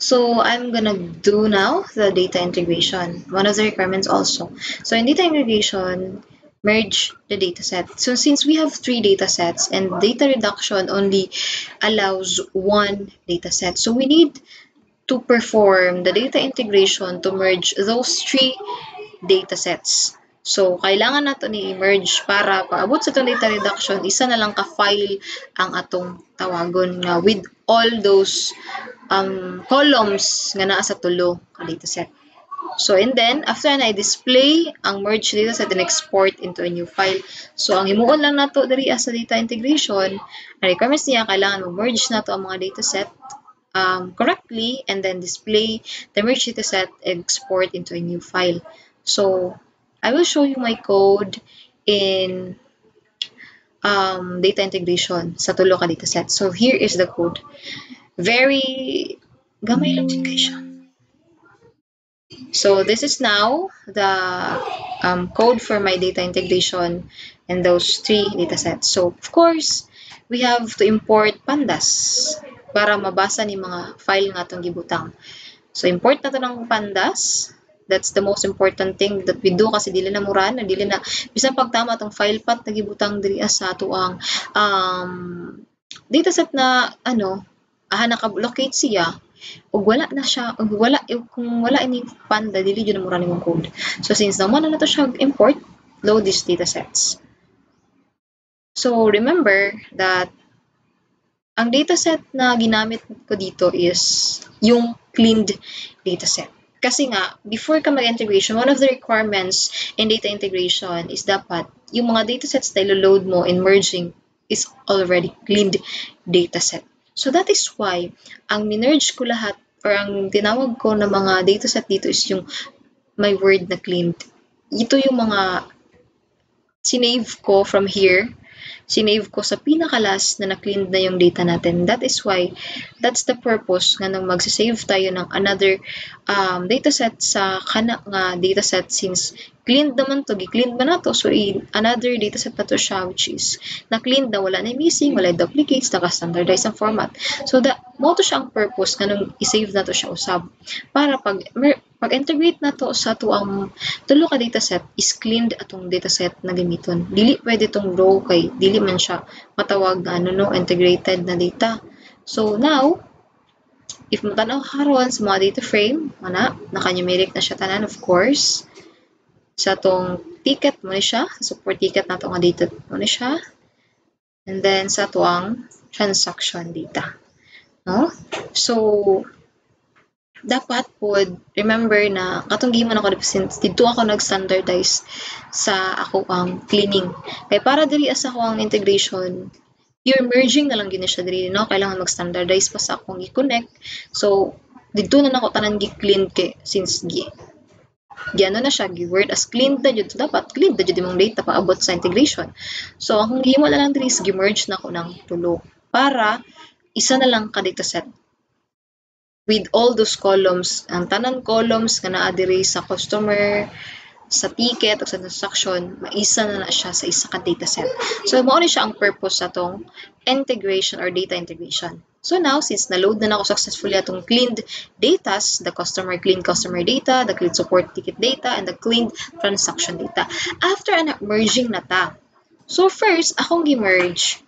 so I'm gonna do now the data integration, one of the requirements also. So in data integration, merge the dataset. So since we have 3 datasets and data reduction only allows 1 dataset, so we need to perform the data integration to merge those 3 datasets. So, kailangan nato ni i-merge para paabot sa itong data reduction, isa na lang ka-file ang atong tawagon nga with all those columns nga naa sa tulo ka dataset. So, and then, after na i-display ang merge dataset and export into a new file. So, ang himuon lang nato diri sa data integration, ang requirements niya, kailangan mag-merge nato ang mga dataset correctly and then display the merge dataset and export into a new file. So I will show you my code in data integration sa tulo ka dataset. So here is the code. Very gamay lang siya. So this is now the code for my data integration and those 3 datasets. So of course, we have to import pandas para mabasa ni mga file nga itong gibutang. So, import na ito ng pandas. That's the most important thing that we do kasi dili na mura na, dili na, bisan pagtama itong file path na gibutang diri sa ito ang dataset na, naka-locate siya, ug wala na siya, kung wala ini panda, dili yun na mura ni mong code. So, since naman na ito siya import, load these datasets. So remember that ang dataset na ginamit ko dito is yung cleaned dataset. Kasi nga, before ka mag-integration, one of the requirements in data integration is dapat yung mga datasets na ilo-load mo in merging is already cleaned dataset. So that is why, ang minerge ko lahat or ang tinawag ko na mga dataset dito is yung may word na cleaned. Ito yung mga sinave ko from here. Sinave ko sa pinakalas na na-cleaned na yung data natin. That is why, that's the purpose nga nang magsisave tayo ng another dataset sa kana nga dataset since cleaned naman to, gi-cleaned ba na to? So, another dataset na to siya which is na-cleaned na wala na missing, wala duplicates, naka-standardize ang format. So, mo to siya ang purpose nga nung i-save na to siya usab. Para pag-integrate na to sa tuang tulo ka dataset is cleaned atong dataset na gamiton. Dili pwede tong row kay dili man siya matawag na integrated na data. So now, if matanaw karon sa mga data frame, naka-numeric na siya tanan of course. Sa tong ticket mo ni siya, support ticket na to nga data mo ni siya. And then sa tuang transaction data. No? So, dapat po, remember na katong gihimo ako since dito ako nag-standardize sa ako ang cleaning. Kaya para diri as ako ang integration, pure merging na lang gina siya diri, no? Kailangan mag-standardize pa sa akong i-connect. So, dito na nako tanan gi-clean kay since ano na siya, gi-word as clean na jud. So, dapat clean na jud imong data paabot sa integration. So, akong gihimo na lang diri is gi-merge na ko ng tulo para isa na lang ka dataset with all those columns, ang tanan columns nga naa diri sa customer, sa ticket o sa transaction, maisa na siya sa isa ka dataset. So mao ni siya ang purpose sa tong integration or data integration. So now, since na-load na ako successfully atong cleaned datas, the cleaned customer data, the cleaned support ticket data, and the cleaned transaction data. After merging na ta. So first, akong gi-merge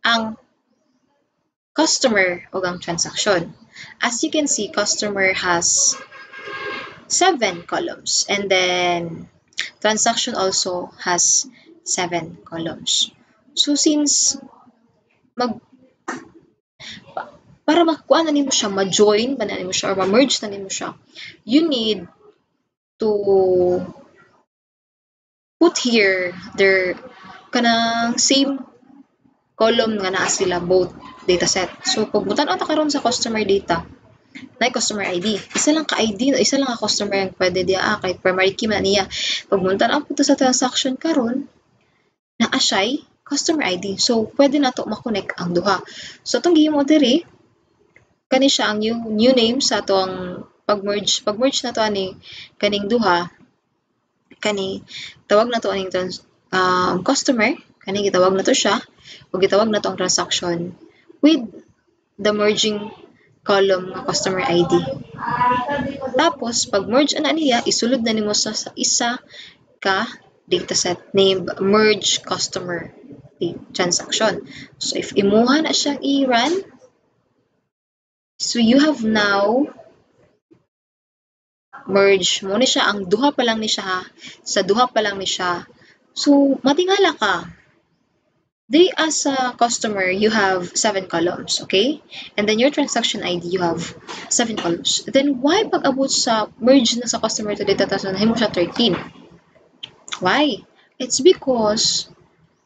ang customer o ang transaction. As you can see, customer has 7 columns and then transaction also has 7 columns. So since para makuha na nimo siya, ma-join ba na nimo siya or ma-merge na nimo siya, you need to put here their kanang same column nga naa sila both dataset. So pag mutan ta karon sa customer data, na customer ID. Isa lang ka ID, isa lang ka customer ang pwede diya kay primary key man niya. Pag muntan ang punta sa transaction karon, naa siya customer ID. So pwede na to ma-connect ang duha. So tong gihimo diri kani siya ang new name sa atong pag-merge na to ani kaning duha, kani tawag na to aning customer, kani gitawag na to siya o gitawag na to ang transaction with the merging column ng customer ID. Tapos, pag merge na niya, isulod na nimo sa isa ka dataset named merge customer transaction. So, if imuha na siyang i-run, so you have now merge mo ni siya, ang duha pa lang ni siya ha. Sa duha pa lang ni siya. So, matingala ka. They, as a customer, you have 7 columns, okay? And then your transaction ID, you have 7 columns. Then why pag abot sa merge na sa customer to data tapos nahin mo siya 13? Why? It's because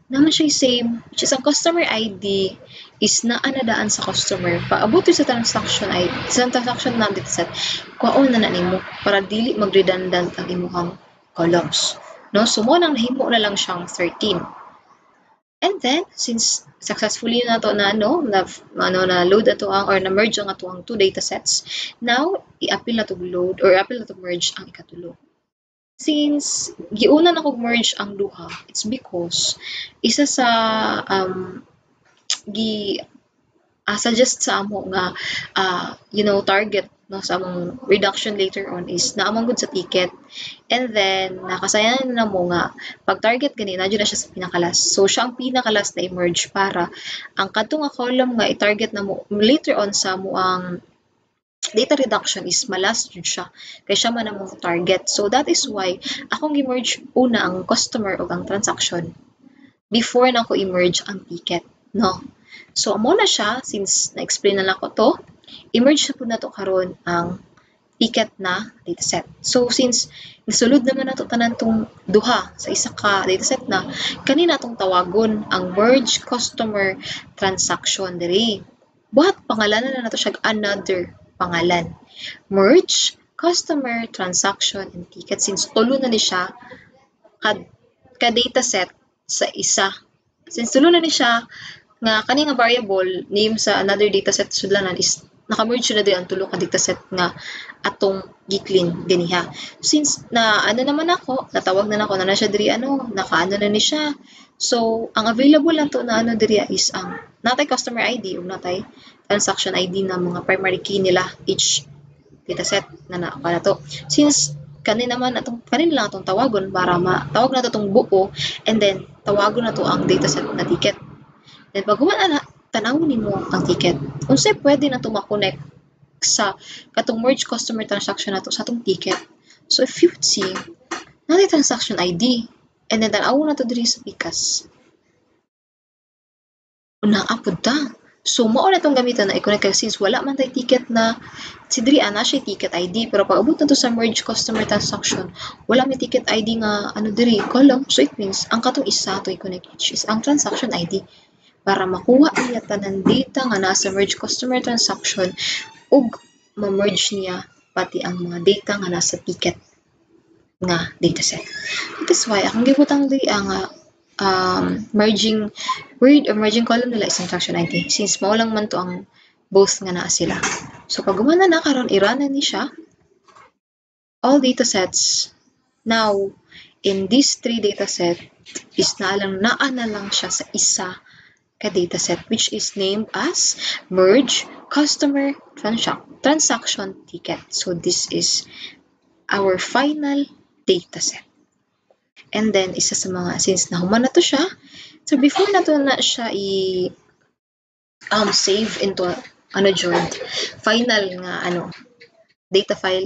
naman siya same, which is ang customer ID is naanadaan sa customer. Paabot sa transaction ID, sa transaction na dataset, kuhaon na nimo para dili mag-redundant ang imuhang columns. No? So mo nang nahimo na lang siyang 13. And then, since successfully na to na load ato ang or na merge ang ato ang two datasets, now i-appeal na to load or i-appeal na to merge ang ikatulo. Since giuna na kog merge ang duha, it's because isa sa suggest sa amo nga target no sa among reduction later on is naamang good sa ticket, and then nakasayan na mo nga pag target gani na siya sa pinakalas, so siya ang pinakalas na emerge para ang kadto nga column nga i-target na mo later on sa mo ang data reduction is malas jud siya kay siya man ang target. So that is why akong gi-merge una ang customer o ang transaction before na ko i-merge ang ticket, no? So amo na siya, since na-explain na lang ko to, i-merge na po na to karon ang ticket na dataset. So since nisulod naman nato tanan tong duha sa isa ka dataset na, kanina tong tawagon ang merge customer transaction diri. Buhat pangalanan na nato siya another pangalan. Merge customer transaction and ticket, since tulo na ni siya ka dataset sa isa. Since tulo na ni siya nga kani nga variable name sa another dataset sudlanan is naka-merge na di ang tulo ka dataset nga atong gi-clean ganiha. Since na ano naman ako, natawag na nako na siya diri nakaano na ni siya. So ang available lang to na diri is ang natay customer ID ug natay transaction ID na mga primary key nila each dataset na to. Since kanin lang atong tawagon para matawag na to tong buo, and then tawagon na to ang dataset na ticket. Then pag tanawon nimo ang ticket, unsay pwede na to ma-connect sa katong merge customer transaction nato sa atong ticket. So if you would see, natay transaction ID, and then tanawon na to diri sa Pikas. Unang apod ta. So mao na tong gamiton na i-connect kay since wala man tay ticket na si diri ana siya ticket ID, pero pag abot na to sa merge customer transaction, wala may ticket ID nga diri column. So it means ang katong isa to i-connect which is ang transaction ID para makuha niya tanan data nga nasa merge customer transaction ug ma-merge niya pati ang mga data nga nasa ticket nga dataset. That is why akong gibutang diri ang merging word or merging column nila is transaction ID, since mao lang man to ang both nga naa sila. So pag gumana na karon i-run na ni siya all datasets. Now in these three dataset is naa na lang siya sa isa ka dataset which is named as merge customer transaction ticket. So this is our final dataset. And then isa sa mga, since nahuman na to siya, so before na to na siya save into final nga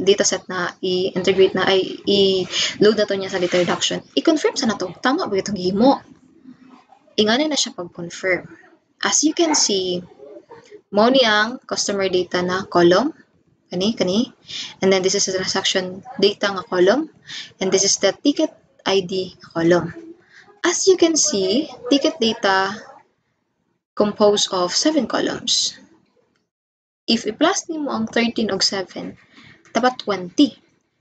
dataset na i-integrate na i-load na to niya sa data reduction. I-confirm sa na to, tama ba itong gihimo? Ingana na siya pag-confirm. As you can see, mao ni ang customer data na column, kani, and then this is the transaction data nga column, and this is the ticket ID column. As you can see, ticket data composed of 7 columns. If i-plus nimo ang 13 og 7, dapat 20.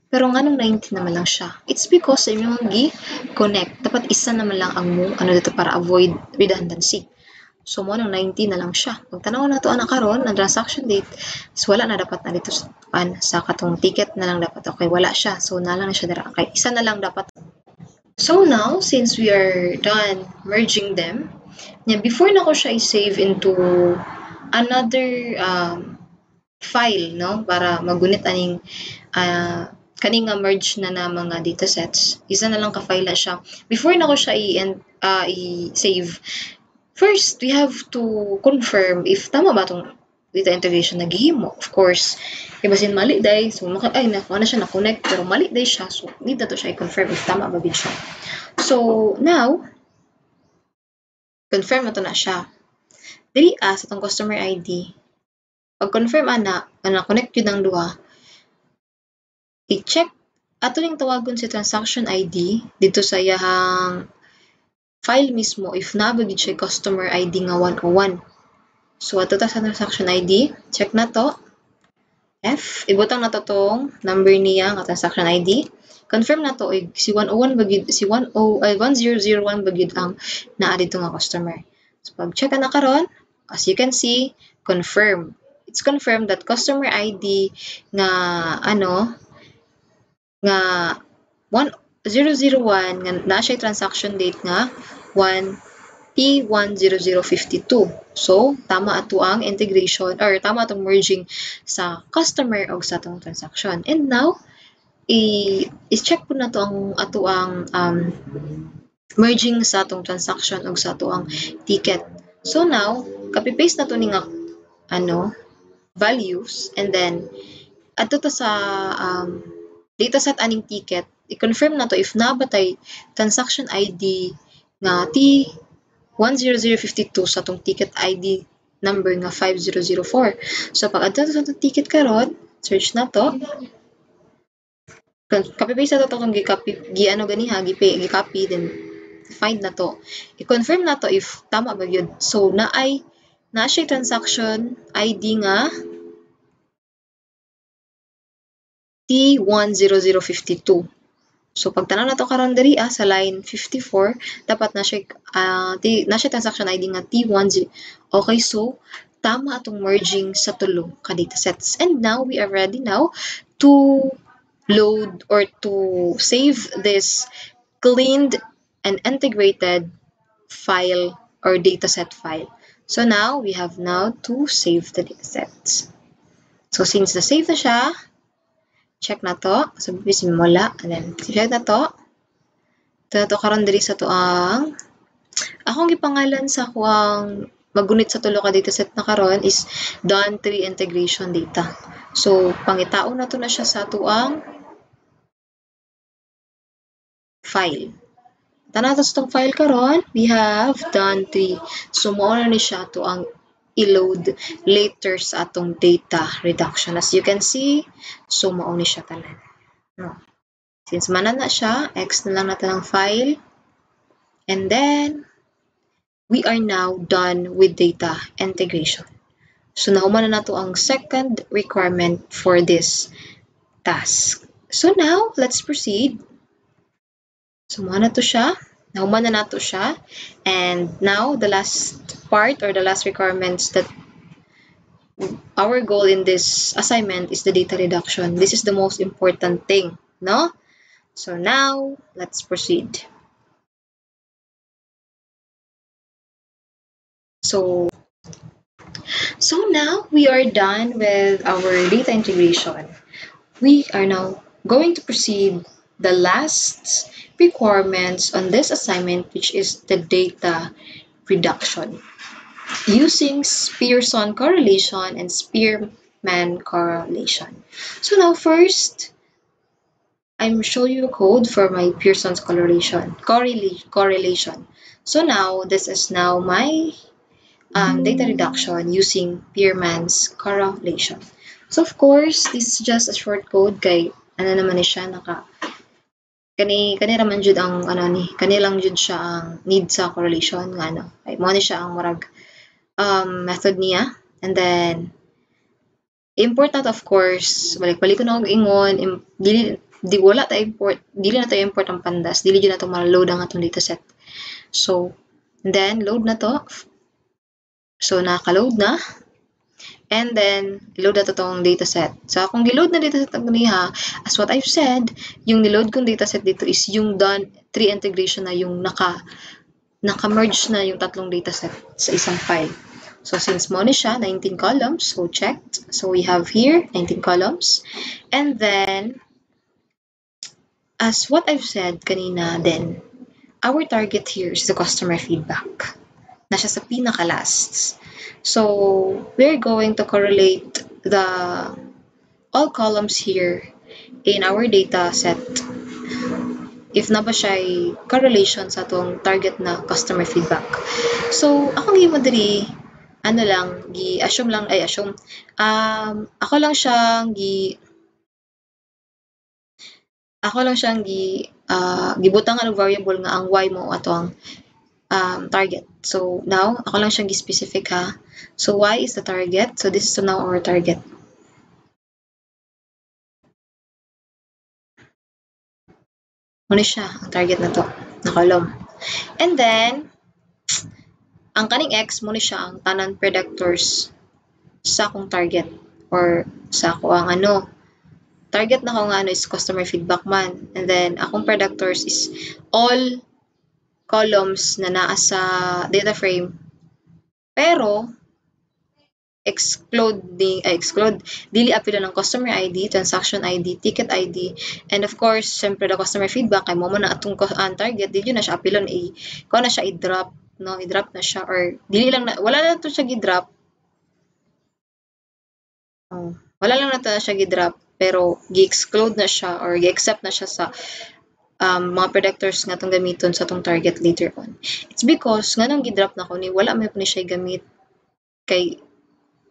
Pero nganong 19 naman lang siya? It's because sa inyong gi-connect, dapat isa naman lang ang dito para avoid redundancy. So mo nang 19 na lang siya. Pag tanaw na to karon ang transaction date, is wala na dapat na dito sa katong ticket na lang dapat. Okay, wala siya. So na lang na siya dira. Okay, isa na lang dapat. So now, since we are done merging them, before na ko siya i-save into another file, no? Para magunit aning kaning merge na mga datasets. Isa na lang ka-file na siya. Before na ko siya i-save, first, we have to confirm if tama ba itong data integration na gihimo. Of course, basin mali day, so nakuha na siya na-connect, pero mali day siya, so need na to siya i-confirm if tama ba siya. So, now, confirm na to na siya. Dili sa itong customer ID, pag-confirm na-connect yun ng duha, i-check ato ning tawagon si transaction ID dito sa iyahang file mismo if nabagid siya customer ID nga 101. So ato ta sa transaction ID, check na to. F, ibutang na to tong number niya nga transaction ID. Confirm na to si 101 bagid si 1001 bagid ang naa dito nga customer. So pag check na karon, as you can see, confirm. It's confirmed that customer ID nga nga 1001 nga na siya transaction date nga 1P10052. So, tama ato ang integration or tama atong merging sa customer o sa atong transaction. And now, i-check po na to ang ato ang merging sa atong transaction o sa ato ang ticket. So now, copy-paste na to ni nga values, and then adto ta sa dataset aning ticket, i-confirm na to if nabatay transaction ID nga T10052 sa tong ticket ID number nga 5004. So pag adto sa tong ticket karon, search na to. Copy-paste na to itong gi-copy, then find na to. I-confirm na to if tama ba yun. So, na siya transaction ID nga T10052. So, pag tanaw na to karon diri sa line 54, dapat na siya transaction ID nga T10. Okay, so tama atong merging sa tulo ka datasets. And now, we are ready now to load or to save this cleaned and integrated file or dataset file. So now, we have now to save the datasets. So since na-save na siya, check na to. So, simula. And then, check na to. Ito na to karon diri sa to ang akong gipangalan sa kuang magunit sa tulo ka dataset na karon is done tree integration data. So, pangitao na to na siya sa tuang file. Tanaw sa tong file karon, we have done tree. So, mao na ni siya to ang i-load later sa atong data reduction. As you can see, so mao ni siya tanan. No. Since mana na siya, X na lang natin ang file. And then, we are now done with data integration. So, nahuman na nato ang second requirement for this task. So, now, let's proceed. So, mao na to siya. Nahuman na nato siya. And now, the last part or the last requirements that our goal in this assignment is the data reduction. This is the most important thing, no? So now, let's proceed. So now we are done with our data integration. We are now going to proceed the last requirements on this assignment, which is the data reduction using Pearson correlation and Spearman correlation. So now first, I'm showing you a code for my Pearson's correlation. So now, this is now my data reduction using Spearman's correlation. So of course, this is just a short code kay ano naman ni siya kani raman jud ang kani lang jud siya ang need sa correlation nga kay mo ni siya ang murag method niya. And then import na to, of course, balik-balik ko na og ingon, dili na tayo import ang pandas, dili na to ma-load ang atong dataset. So then load na to. So naka-load na. And then load na to tong dataset. So kung gi-load na dataset ang niha, as what I've said, yung ni-load kong dataset dito is yung done tree integration na yung naka-merge na yung tatlong dataset sa isang file. So since mo ni siya 19 columns, so checked. So we have here 19 columns. And then as what I've said kanina, then our target here is the customer feedback. Na siya sa pinaka-last. So we're going to correlate all columns here in our data set if na ba siya correlation sa atong target na customer feedback. So akong gimo diri assume lang ako lang siyang gibutangan og variable nga ang y mo ato ang target. So now ako lang siyang gi-specific ha. So y is the target. So this is now our target. Muna siya ang target na to na column. And then ang kaning x muna siya ang tanan predictors sa akong target or sa ako ang target na ko nga is customer feedback man. And then akong predictors is all columns na naa sa data frame pero exclude dili apila ng customer ID, transaction ID, ticket ID, and of course syempre the customer feedback kay mo na atong target dili na siya apilon ko na siya i-drop i-drop na siya or dili lang wala na to siya gi-drop Wala lang na siya gi-drop pero gi-exclude na siya or gi-accept na siya sa mga predictors nga tong gamiton sa tong target later on. It's because nga nang gi-drop na ko ni wala man po ni siya gamit kay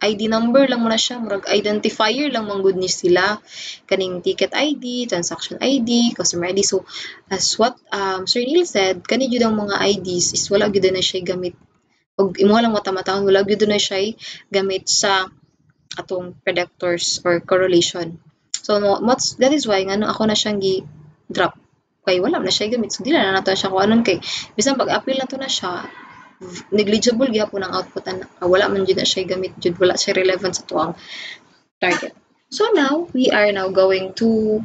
ID number lang mo na siya, murag identifier lang man good ni sila, kaning ticket ID, transaction ID, customer ID. So as what Sir Neil said, kani jud ang mga IDs is wala gyud na siya gamit og imo lang mata-matahon, wala gyud na siya gamit sa atong predictors or correlation. So that is why ngano ako na siyang gi-drop kay wala na siya gamit. So dili na nato siya kuanon kay bisan pag-appeal na to na siya, negligible gyapon ang output na wala man jud na siya gamit jud, wala siya relevant sa tuang target. So now we are now going to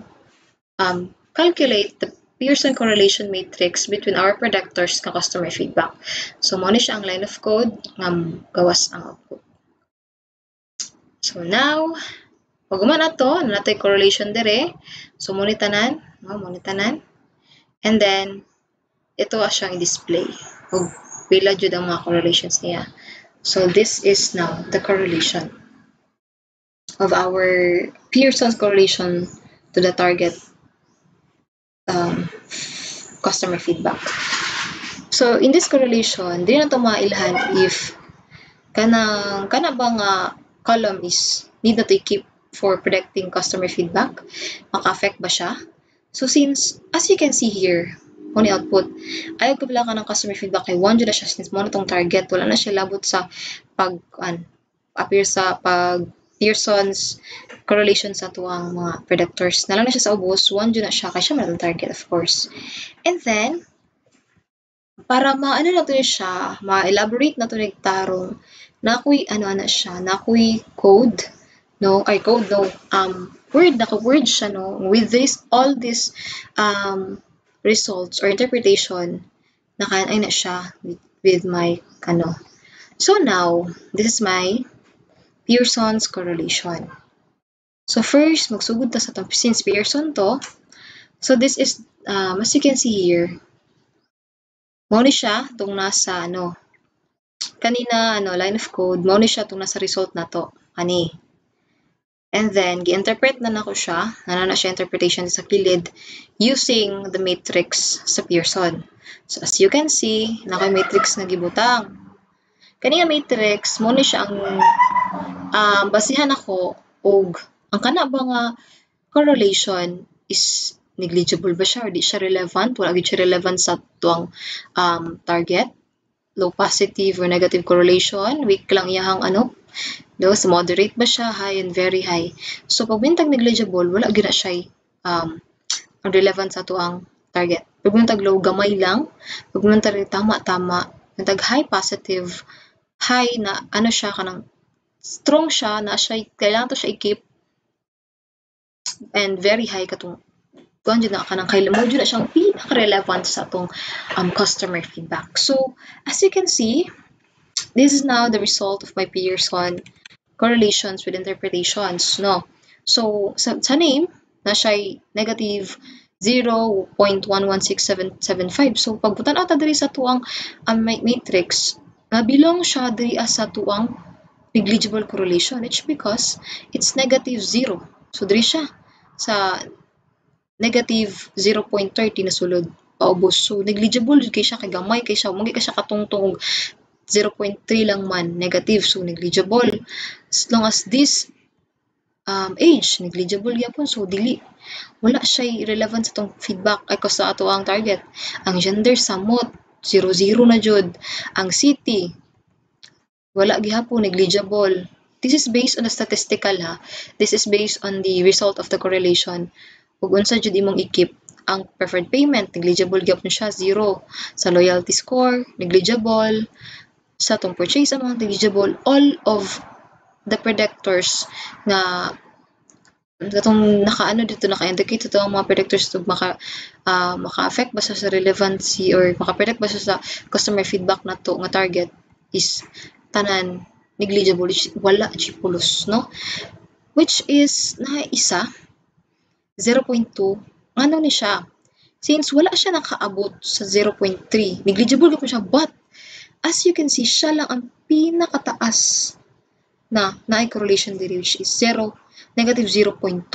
calculate the Pearson correlation matrix between our predictors ka customer feedback. So mo ni siya ang line of code nga gawas ang output. So now pag man ato natay correlation dire, so mo ni tanan, and then ito siyang display og pila jud ang mga correlations niya. So this is now the correlation of our Pearson's correlation to the target customer feedback. So in this correlation, di na to mailhan if kana ba nga column is need na to keep for predicting customer feedback, maka-affect ba siya? So since as you can see here, kung ni output, ayaw ko pala ka ng customer feedback kay 1 na siya since mo na tong target, wala na siya labot sa appear sa Pearson's correlation sa tuwang mga predictors. Nalang na siya sa ubos, 1 na siya kay siya man ang target of course. And then para maano na to siya, ma-elaborate na to nagtarong na ako'y code word siya no with all this results or interpretation nakaanay na siya with my So now this is my Pearson's correlation. So first magsugod ta sa tong since Pearson to, so this is as you can see here, mao ni siya tong nasa kanina line of code, mao ni siya tong nasa result nato ani. And then gi-interpret na nako siya, na siya interpretation sa kilid using the matrix sa Pearson. So as you can see, naka matrix nga gibutang. Kani nga matrix mo ni siya ang basihan ako og ang kana ba nga correlation is negligible ba siya or di siya relevant, wala gyud siya relevant sa tuang target, low positive or negative correlation, weak lang iyahang so moderate ba siya, high and very high. So pag bintag negligible, wala gyud na siya relevant sa tuang target. Pag bintag low, gamay lang. Pag bintag tama, bintag high positive, high na siya kanang strong siya na siya kailangan to siya i-keep, and very high katong kuan jud na kanang kailangan mo jud na siyang pinaka-relevant sa atong customer feedback. So as you can see, this is now the result of my Pearson correlations with interpretations, no? So sa name na siya negative 0.116775. So pag butan ata diri sa tuang matrix, nabilong siya diri sa tuang negligible correlation. It's because it's negative 0. So diri siya sa negative 0.30 na sulod paubos. So negligible kay siya, kay gamay kay siya, magi kay siya katungtong 0.3 lang man negative, so negligible. As long as this age negligible gyapon, so dili wala siya relevant sa tong feedback ay sa ato ang target. Ang gender samot 0 na jud, ang city wala gihapon, negligible. This is based on the statistical this is based on the result of the correlation. Ug unsa jud imong i-keep ang preferred payment, negligible gyapon siya, 0. Sa loyalty score, negligible. Sa tong purchase amount, negligible. All of the predictors na katong naka-indicate ito ang mga predictors to maka-affect ba sa relevancy or maka-predict ba sa customer feedback na to nga target is tanan negligible, wala pulos, no? Which is na isa 0.2 ni siya, since wala siya nakaabot sa 0.3, negligible gyud siya, but as you can see, siya lang ang pinakataas na correlation theory, which is 0, negative 0.2.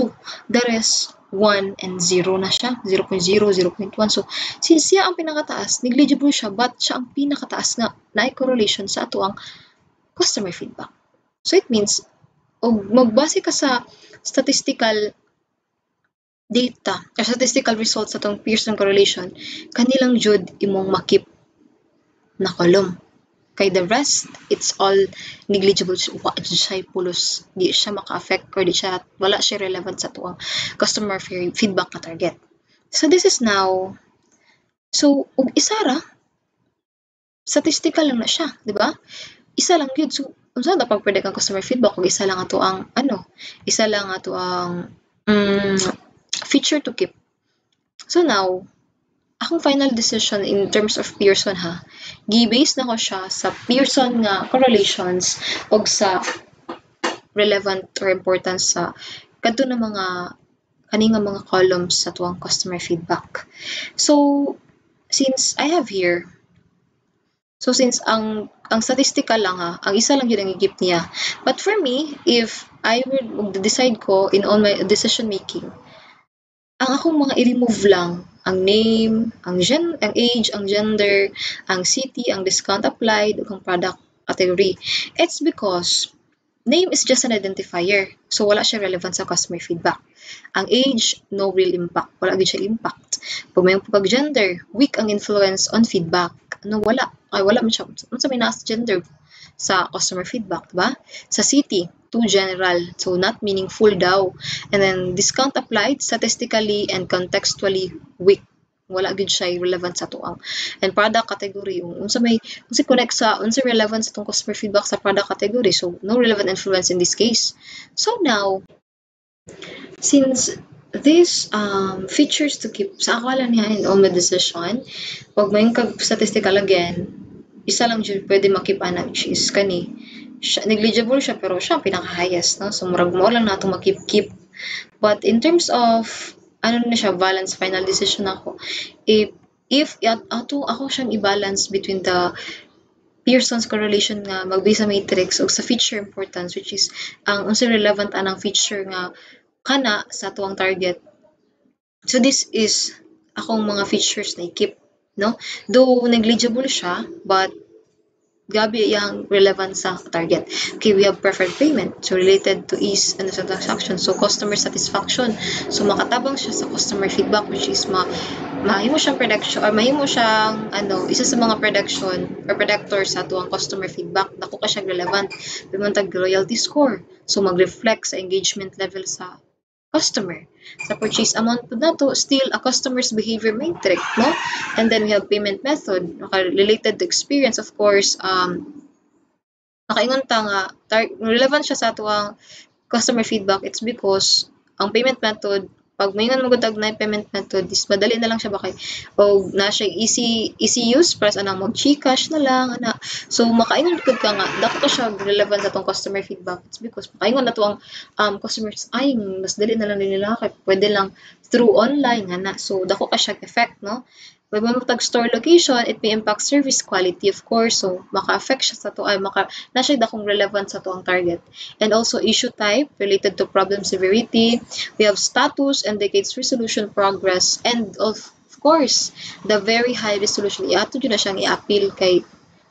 The rest, 1 and 0 na siya. 0.0, 0.1. So, since siya ang pinakataas, negligible siya, but siya ang pinakataas nga na correlation sa ato ang customer feedback. So, it means, magbase ka sa statistical data or statistical results sa itong Pearson correlation, kanilang jud imong makip na column. Kay the rest, it's all negligible. Wa siya pulos. Di siya maka-affect or wala siya relevant sa tuwang customer feedback na target. So this is now, so isa ra, statistical lang na siya, di ba? Isa lang yun. So, unsa na pag predict ang customer feedback kung isa lang ato ang isa lang ato ang feature to keep. So now, akong final decision in terms of Pearson gi-base na ko siya sa Pearson nga correlations o sa relevant or importance sa kadto na kaninga mga columns sa tuwang customer feedback. So since I have here, so since ang statistical lang ang isa lang yun ang i-give niya. But for me, if I would decide ko in all my decision making, ang akong mga i-remove lang ang name, ang age, ang gender, ang city, ang discount applied, ang product category. It's because name is just an identifier. So, wala siya relevant sa customer feedback. Ang age, no real impact. Wala gid siya impact. Pag may pag-gender, weak ang influence on feedback. Wala. Wala man siya. Unsa may nasa gender sa customer feedback, diba? Sa city, too general, so not meaningful daw. And then, discount applied statistically and contextually weak. Wala gid siya relevant sa tuang. And product category, unsa connect sa unsa relevant sa tong customer feedback sa product category, so no relevant influence in this case. So now, since these features to keep sa akala niya in all my decision, pag may statistical again, isa lang dyan pwede makipana, which is kani. Negligible siya, pero siya pinaka-highest, no? So, murag mo lang nato makip-keep. But in terms of, na siya, balance, final decision ako. If ako siyang i-balance between the Pearson's correlation nga magbase sa matrix o sa feature importance, which is ang unsa relevant anang feature nga kana sa tuwang target. So, this is akong mga features na i-keep, no? Though negligible siya, but gabi yang relevant sa target. Okay, we have preferred payment. So, related to ease and sa transaction. So, customer satisfaction. So, makatabang siya sa customer feedback, which is mahimo siyang prediction or mahimo siyang isa sa mga prediction or predictor sa tuwang customer feedback. Dako ka siyang relevant. Pimantag loyalty score. So, mag-reflect sa engagement level sa customer. Sa purchase amount po na to, still a customer's behavior matrix, no? And then we have payment method, related to experience, of course, nakaingon ta nga, relevant siya sa tuwang customer feedback. It's because ang payment method, pag may nga magutag na payment method, is madali na lang siya bakay o na siya easy use para sa anang mag-Gcash na lang so makaingon gud ka nga dako to siya relevant sa tong customer feedback. It's because makaingon na to ang customers ay mas dali na lang nila kay pwede lang through online so dako ka siya effect, no? Pag matag store location, it may impact service quality, of course. So, maka-affect siya sa to, na siya dakong relevant sa to ang target. And also, issue type related to problem severity. We have status, indicates resolution progress, and of course, the very high resolution. Iato dyan na siyang i-appeal kay,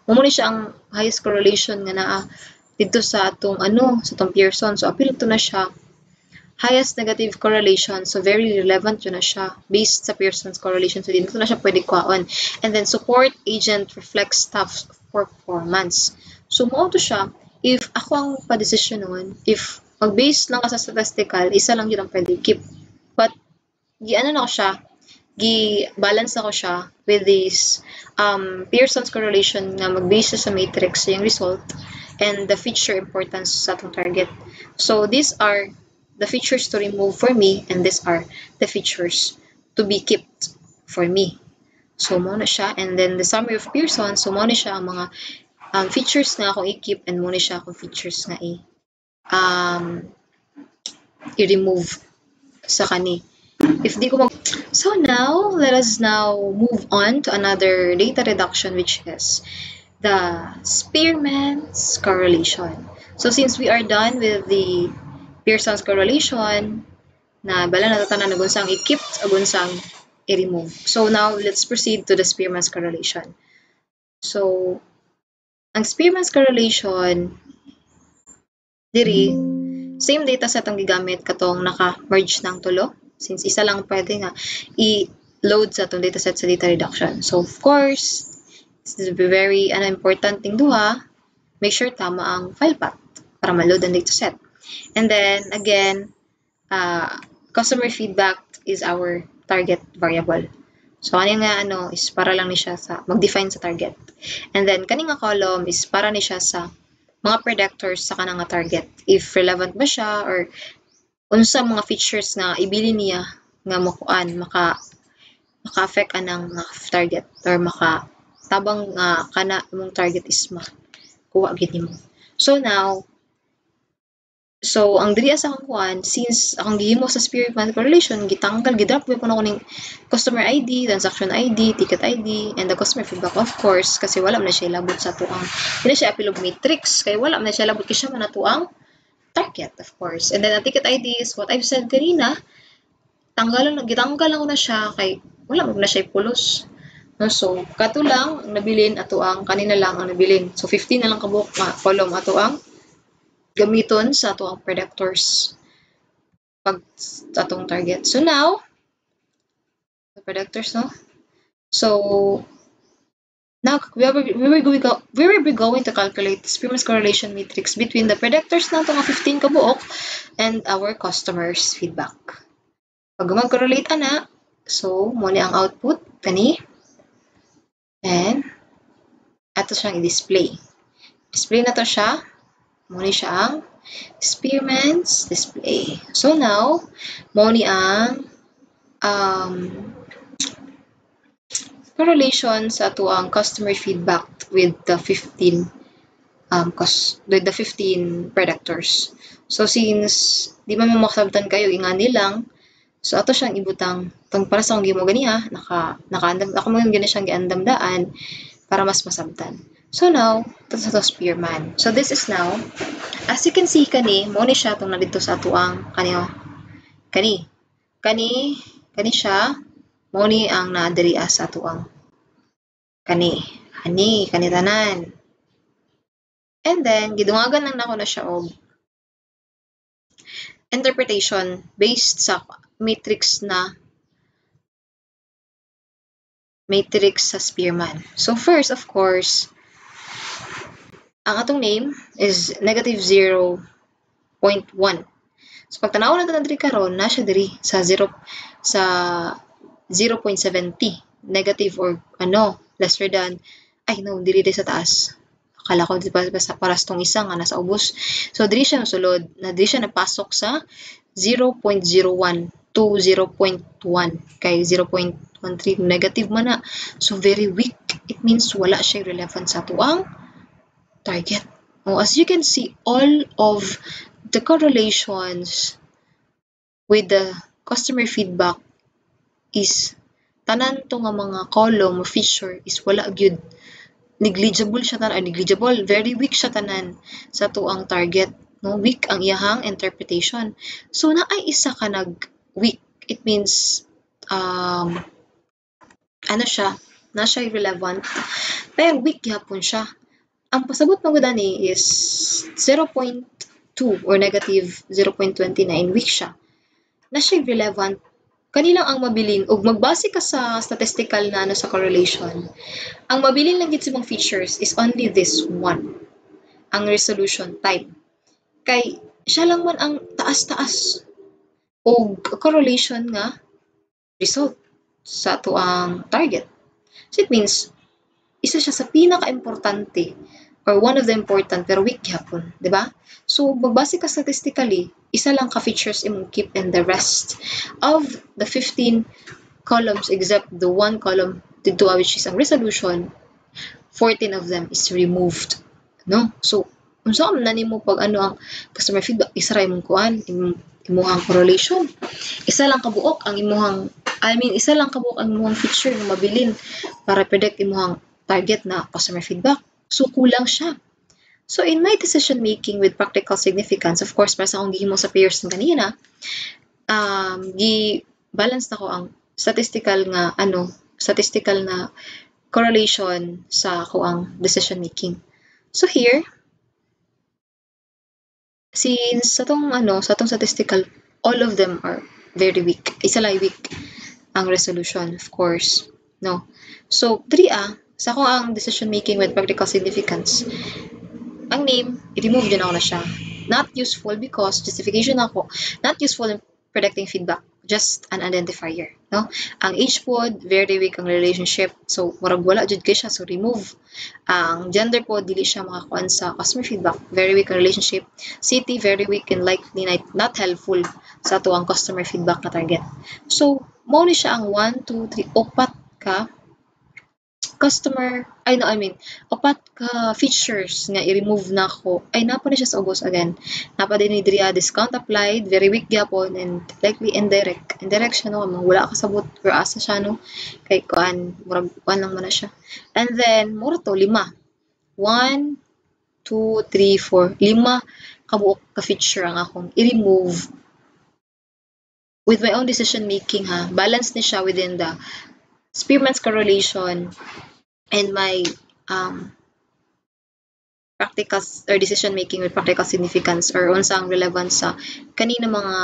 muna siya ang highest correlation nga na dito sa atong sa atong Pearson. So, appeal ito na siya. Highest negative correlation, so very relevant yun na siya based sa Pearson's correlation. So, dito na siya pwede kuhaon. And then, support agent reflects staff performance. So, mo to siya, if ako ang pa-decision nun, if mag-base lang ka sa statistical, isa lang yun ang pwede keep. But, na ko siya, balance ako siya with this Pearson's correlation na mag-base sa matrix yung result and the feature importance sa atong target. So, these are the features to remove for me, and these are the features to be kept for me. So, mo na siya. And then, the summary of Pearson, so mo na siya ang mga features na akong i-keep and mo na siya akong features na i-remove sa kani. If di ko So, now, let us now move on to another data reduction, which is the Spearman's correlation. So since we are done with the Pearson's correlation, na bala na tanan na unsang i-keep ug unsang i-remove. So now let's proceed to the Spearman's correlation. So ang Spearman's correlation diri same dataset ang gigamit katong naka-merge ng tulo since isa lang pwede nga i-load sa atong dataset sa data reduction. So of course, this is very important thing duha, make sure tama ang file path para ma-load ang dataset. And then again, customer feedback is our target variable. So ano nga is para lang ni siya sa mag-define sa target. And then kani nga column is para ni siya sa mga predictors sa kanang nga target. If relevant ba siya or unsa mga features nga ibili niya nga makuan maka-affect anang mga target or tabang kana imong target is makuha gid nimo. So ang diri sa akong kuan, since akong gihimo sa Spearman correlation, gidrop ko na kuning customer ID, transaction ID, ticket ID, and the customer feedback of course kasi wala man na siya ilabot sa tuang. Dili siya epilog matrix kay wala man na siya ilabot kasi siya man na tuang target of course. And then the ticket ID is what I've said kanina, gitanggal lang ko na siya kay wala man na siya pulos. No, so kato lang ang nabilin ato ang kanina lang ang nabilin. So 15 na lang kabuok column ato ang gamiton sa atong predictors pag atong target. So now, the predictors, no? So now we will be going to calculate the Spearman's correlation matrix between the predictors na itong 15 kabuok and our customers' feedback. Pag mag-correlate ana, so muna ang output kani and ato siyang i-display. Display na to siya. Muna siya ang Spearman's display. So now, muna ang correlation sa ato ang customer feedback with the 15 predictors. So since di man makasabtan kayo ingani lang, so ato siyang ibutang tong para sa akong gimo ganiha nakaandam ako mo gani siyang giandamdaan para mas masabtan. So now, ito sa Spearman. So this is now, as you can see kani, mo ni siya itong nandito sa atuang kani siya, mo ni ang naadiri sa atuang kani tanan. And then, gidungagan lang nako na siya og interpretation based sa matrix sa Spearman. So first, of course, ang atong name is negative 0.1. So pag tanaw natin diri karon, na siya diri sa 0.70 negative or lesser than diri sa taas. Akala ko basta paras tong isa nga nasa ubos. So diri siya nasulod, na diri siya napasok sa 0.01 to 0.1 kay 0.13 negative man na. So very weak. It means wala siya relevant sa tuang target. As you can see, all of the correlations with the customer feedback is tanan to nga mga column or feature is wala gyud. Negligible siya tanan, very weak siya tanan sa tuang target. No, weak ang iyahang interpretation. So na ay isa ka weak. It means na siya relevant pero weak gyapon siya. Ang pasabot mo gani is 0.2 or negative 0.29 weak siya. Na siya relevant. Kanilang ang mabilin ug magbase ka sa statistical na sa correlation. Ang mabilin lang gid sa mga features is only this one. Ang resolution time. Kay siya lang man ang taas-taas ug correlation nga result sa ato ang target. So it means isa siya sa pinaka-importante or one of the important pero weak gyapon, di ba? So magbase ka statistically, isa lang ka features imong keep and the rest of the 15 columns except the one column dito which is ang resolution, 14 of them is removed. No? So unsa man nimo pag ang customer feedback, isa ra imong kuan, imuhang correlation. Isa lang kabuok ang imuhang feature nga mabilin para predict imuhang target na customer feedback. So kulang siya. So in my decision making with practical significance, of course, para sa akong gihimo sa pairs ng kanina, gi-balance na ko ang statistical na correlation sa ako ang decision making. So here, since sa tong statistical, all of them are very weak. Isa lang weak ang resolution, of course. No. So, sa ako ang decision making with practical significance, ang name, i-remove din ako na siya. Not useful because justification ako, not useful in predicting feedback, just an identifier, no? Ang age pod, very weak ang relationship, so murag wala jud kay siya, so remove. Ang gender pod, dili siya makakuan sa customer feedback, very weak ang relationship. City, very weak and likely not helpful sa ato ang customer feedback na target. So, mao ni siya ang 1, 2, 3, upat ka upat ka features nga i-remove na ko. Ay, napa na siya sa ubos again. Napa din ni Dria, discount applied, very weak gyapon, and likely indirect. Indirect siya, no? Wala ka sabot, or asa siya, no? Kay murag kuan lang mo na siya. And then, mura to, 5. 1, 2, 3, 4. 5 kabuok ka feature ang akong i-remove with my own decision making, ha. Balance ni siya within the Spearman's correlation and my practical or decision making with practical significance or unsang relevance sa kanina mga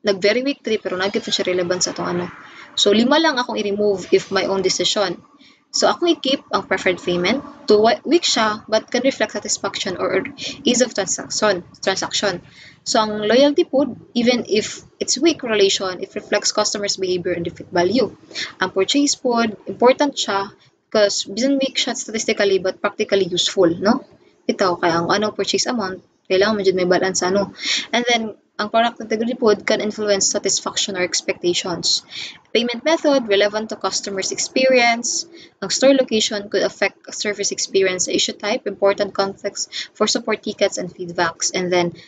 nag very weak trip pero nagkita siya relevance sa itong ano. So 5 lang akong i-remove if my own decision. So akong i-keep ang preferred payment to weak siya but can reflect satisfaction or ease of transaction. So ang loyalty pod, even if it's weak relation, it reflects customers' behavior and defeat value. Ang purchase pod, important siya because bisan weak siya statistically but practically useful, no? Ito, kaya ang purchase amount, kailangan mo may balance ano. And then, ang product category pod can influence satisfaction or expectations. Payment method, relevant to customer's experience. Ang store location could affect service experience. Issue type, important context for support tickets and feedbacks. And then,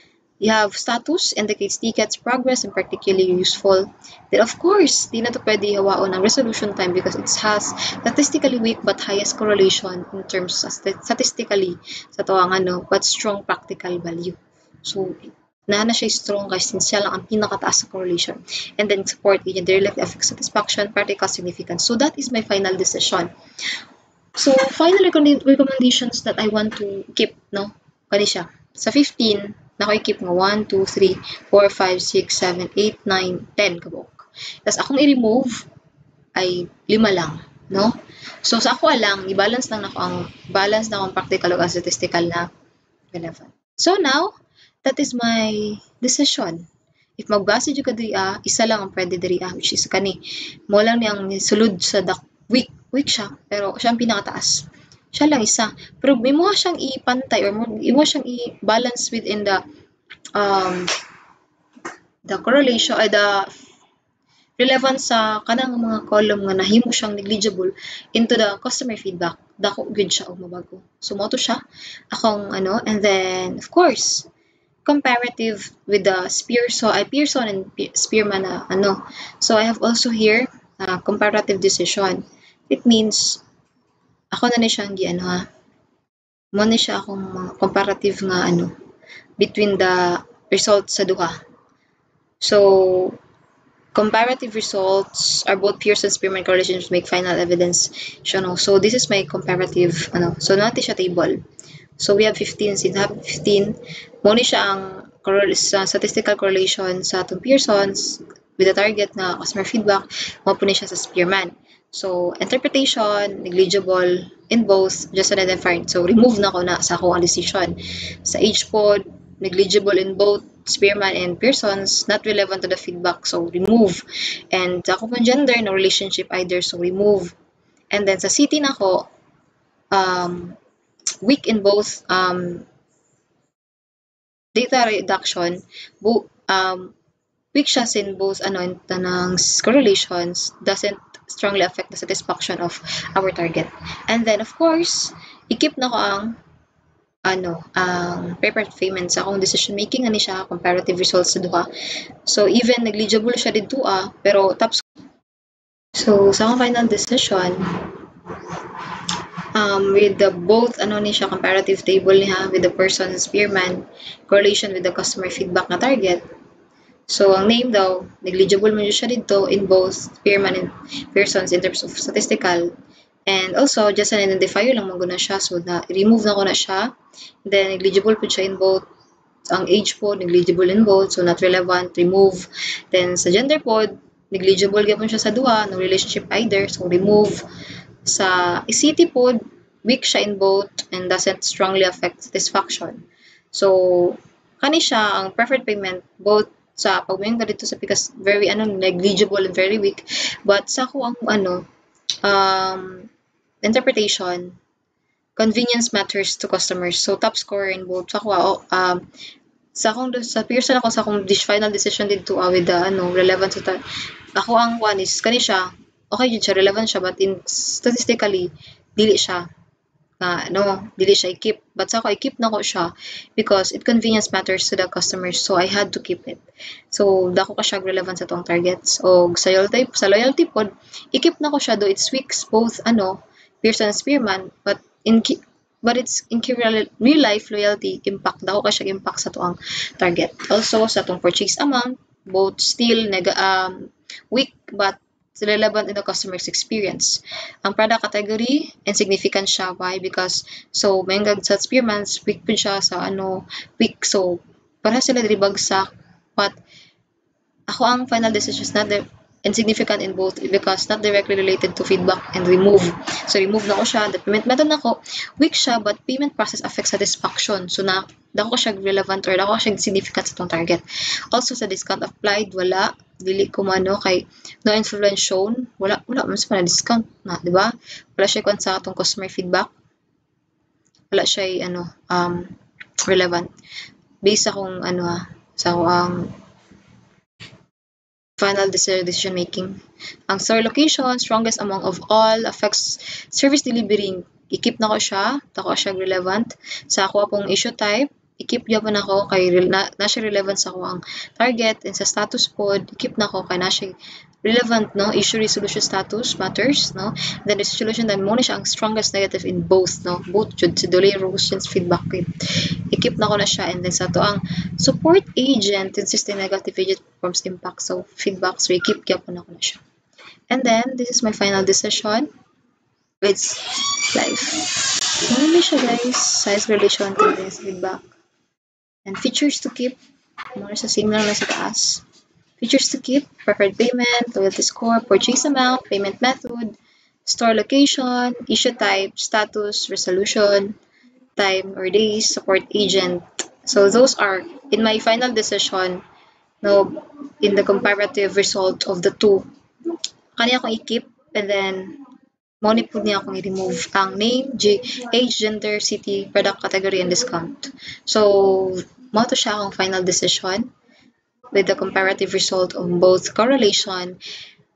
you have status, indicates tickets, progress, and particularly useful. Then, of course, di na to pwede hawaon ng resolution time because it has statistically weak but highest correlation in terms of statistically sa to ang but strong practical value. So, na siya strong kasi since siya lang ang pinakataas sa correlation. And then, support agent, direct effect, satisfaction, practical significance. So, that is my final decision. So, final recommendations that I want to keep, no? Kani siya. Sa 15, naka-keep nga 1, 2, 3, 4, 5, 6, 7, 8, 9, 10 kabok. Tapos akong i-remove ay 5 lang, no? So sa ako lang, i-balance lang ako ang practical o statistical na relevant. So now, that is my decision. If magbase jud ka diriya, isa lang ang pwede diriya, which is kani. Mo lang ni ang sulod sa weak siya, pero siya ang pinakataas. Siya lang isa. Pero may mo siyang ipantay or mo siyang i-balance within the correlation or the relevance sa kanang mga column nga nahimo siyang negligible into the customer feedback. Dako good siya og mabago. So mo to siya akong and then of course comparative with the Pearson and Spearman na So I have also here comparative decision. It means ako na siyang mo na siya akong comparative nga between the results sa duha. So comparative results are both Pearson and Spearman correlations make final evidence siya, no? So this is my comparative so natin siya table. So we have 15. Since have 15, mo ni siya ang statistical correlation sa atong Pearsons with the target na customer feedback, mo po ni siya sa Spearman. So, interpretation, negligible in both, just an identifier. So, remove na ko na sa akong decision. Sa age pod, negligible in both Spearman and Pearsons, not relevant to the feedback. So, remove. And sa akong gender, no relationship either. So, remove. And then sa city na ko, weak in both data reduction, weak siya in both in tanang correlations, doesn't strongly affect the satisfaction of our target. And then of course, i-keep na ko ang preferred payment sa akong decision making siya comparative results sa duha. So even negligible siya dito pero top. So sa akong final decision, with the both ano ni siya comparative table niya with the person spearman correlation with the customer feedback na target. So ang name daw negligible man siya dito in both spearman and persons in terms of statistical. And also just an identifier lang man guna siya, so na remove na ko na siya. Then negligible po siya in both. Ang age po negligible in both, so not relevant, remove. Then sa gender po negligible gyapon siya sa duha, no relationship either, so remove. Sa city po weak siya in both and doesn't strongly affect satisfaction. So kani siya ang preferred payment both sa pagmayong dito sa because very negligible and very weak, but sa ko ang interpretation, convenience matters to customers. So top score in both sa ko sa person ako sa akong final decision dito with the relevant sa ako ang one is kani siya okay yun siya relevant siya, but in statistically dili siya dili siya i-keep, but sa ako i-keep na ko siya because it convenience matters to the customers, so I had to keep it. So dako ka siya relevant sa tong targets. O sa loyalty pod i-keep na ko siya, though it's weak both Pearson and Spearman, but it's in real life loyalty impact dako ka siya impact sa tuang target. Also sa tong purchase amount both still weak but relevant in the customer's experience. Ang product category insignificant siya. Why? Because so mengag sa Spearman's weak pud siya sa weak, so para sila diri bagsak, but ako ang final decision is not insignificant in both because not directly related to feedback and remove. So remove na ko siya. The payment method na ko weak siya, but payment process affects satisfaction. So dako ko siya relevant or dako ko siya significant sa tong target. Also sa discount applied wala, dili ko kay no influence shown, wala mas pa na discount na, di ba? Wala siya kung sa atong customer feedback, wala siya relevant based sa kung sa ang final decision making. Ang store location strongest among of all affects service delivery. I-keep na ko siya, tako siya relevant sa ako pong issue type. I-keep gyapon ako kay na siya relevant sa ako ang target, and sa status pod i-keep na ko kay na siya relevant, issue resolution status matters, then the solution that mo na siya ang strongest negative in both, both jud sa delay resolutions feedback i-keep na ko na siya. And then sa to ang support agent insisting negative agent performs impact, so feedback, so i-keep gyapon ako na siya. And then this is my final decision. It's life. Ano siya guys, size relation to this feedback. And features to keep, more sa signal na sa taas. Features to keep, preferred payment, loyalty score, purchase amount, payment method, store location, issue type, status, resolution, time or days, support agent. So those are in my final decision, in the comparative result of the two. Kanya akong i-keep, and then monipod niya akong i-remove ang name, age, gender, city, product category, and discount. So mo to siya akong final decision with the comparative result of both correlation,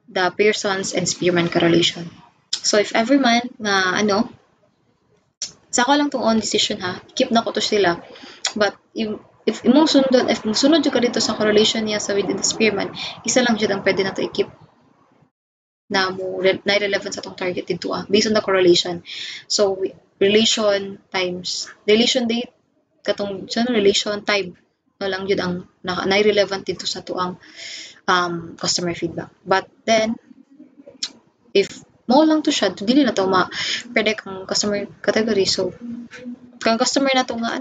the Pearson's and Spearman correlation. So if ever man na sa ko lang tong own decision keep na ko to sila. But if sunod ka dito sa correlation niya sa within the Spearman, isa lang jud ang pwede na to i-keep na relevant sa tong target dito based on the correlation. So relation times relation date katong relation time lang jud ang relevant dito sa tuang customer feedback. But then if mo lang to siya, dili na to ma-predict ang customer category. So kung customer na to nga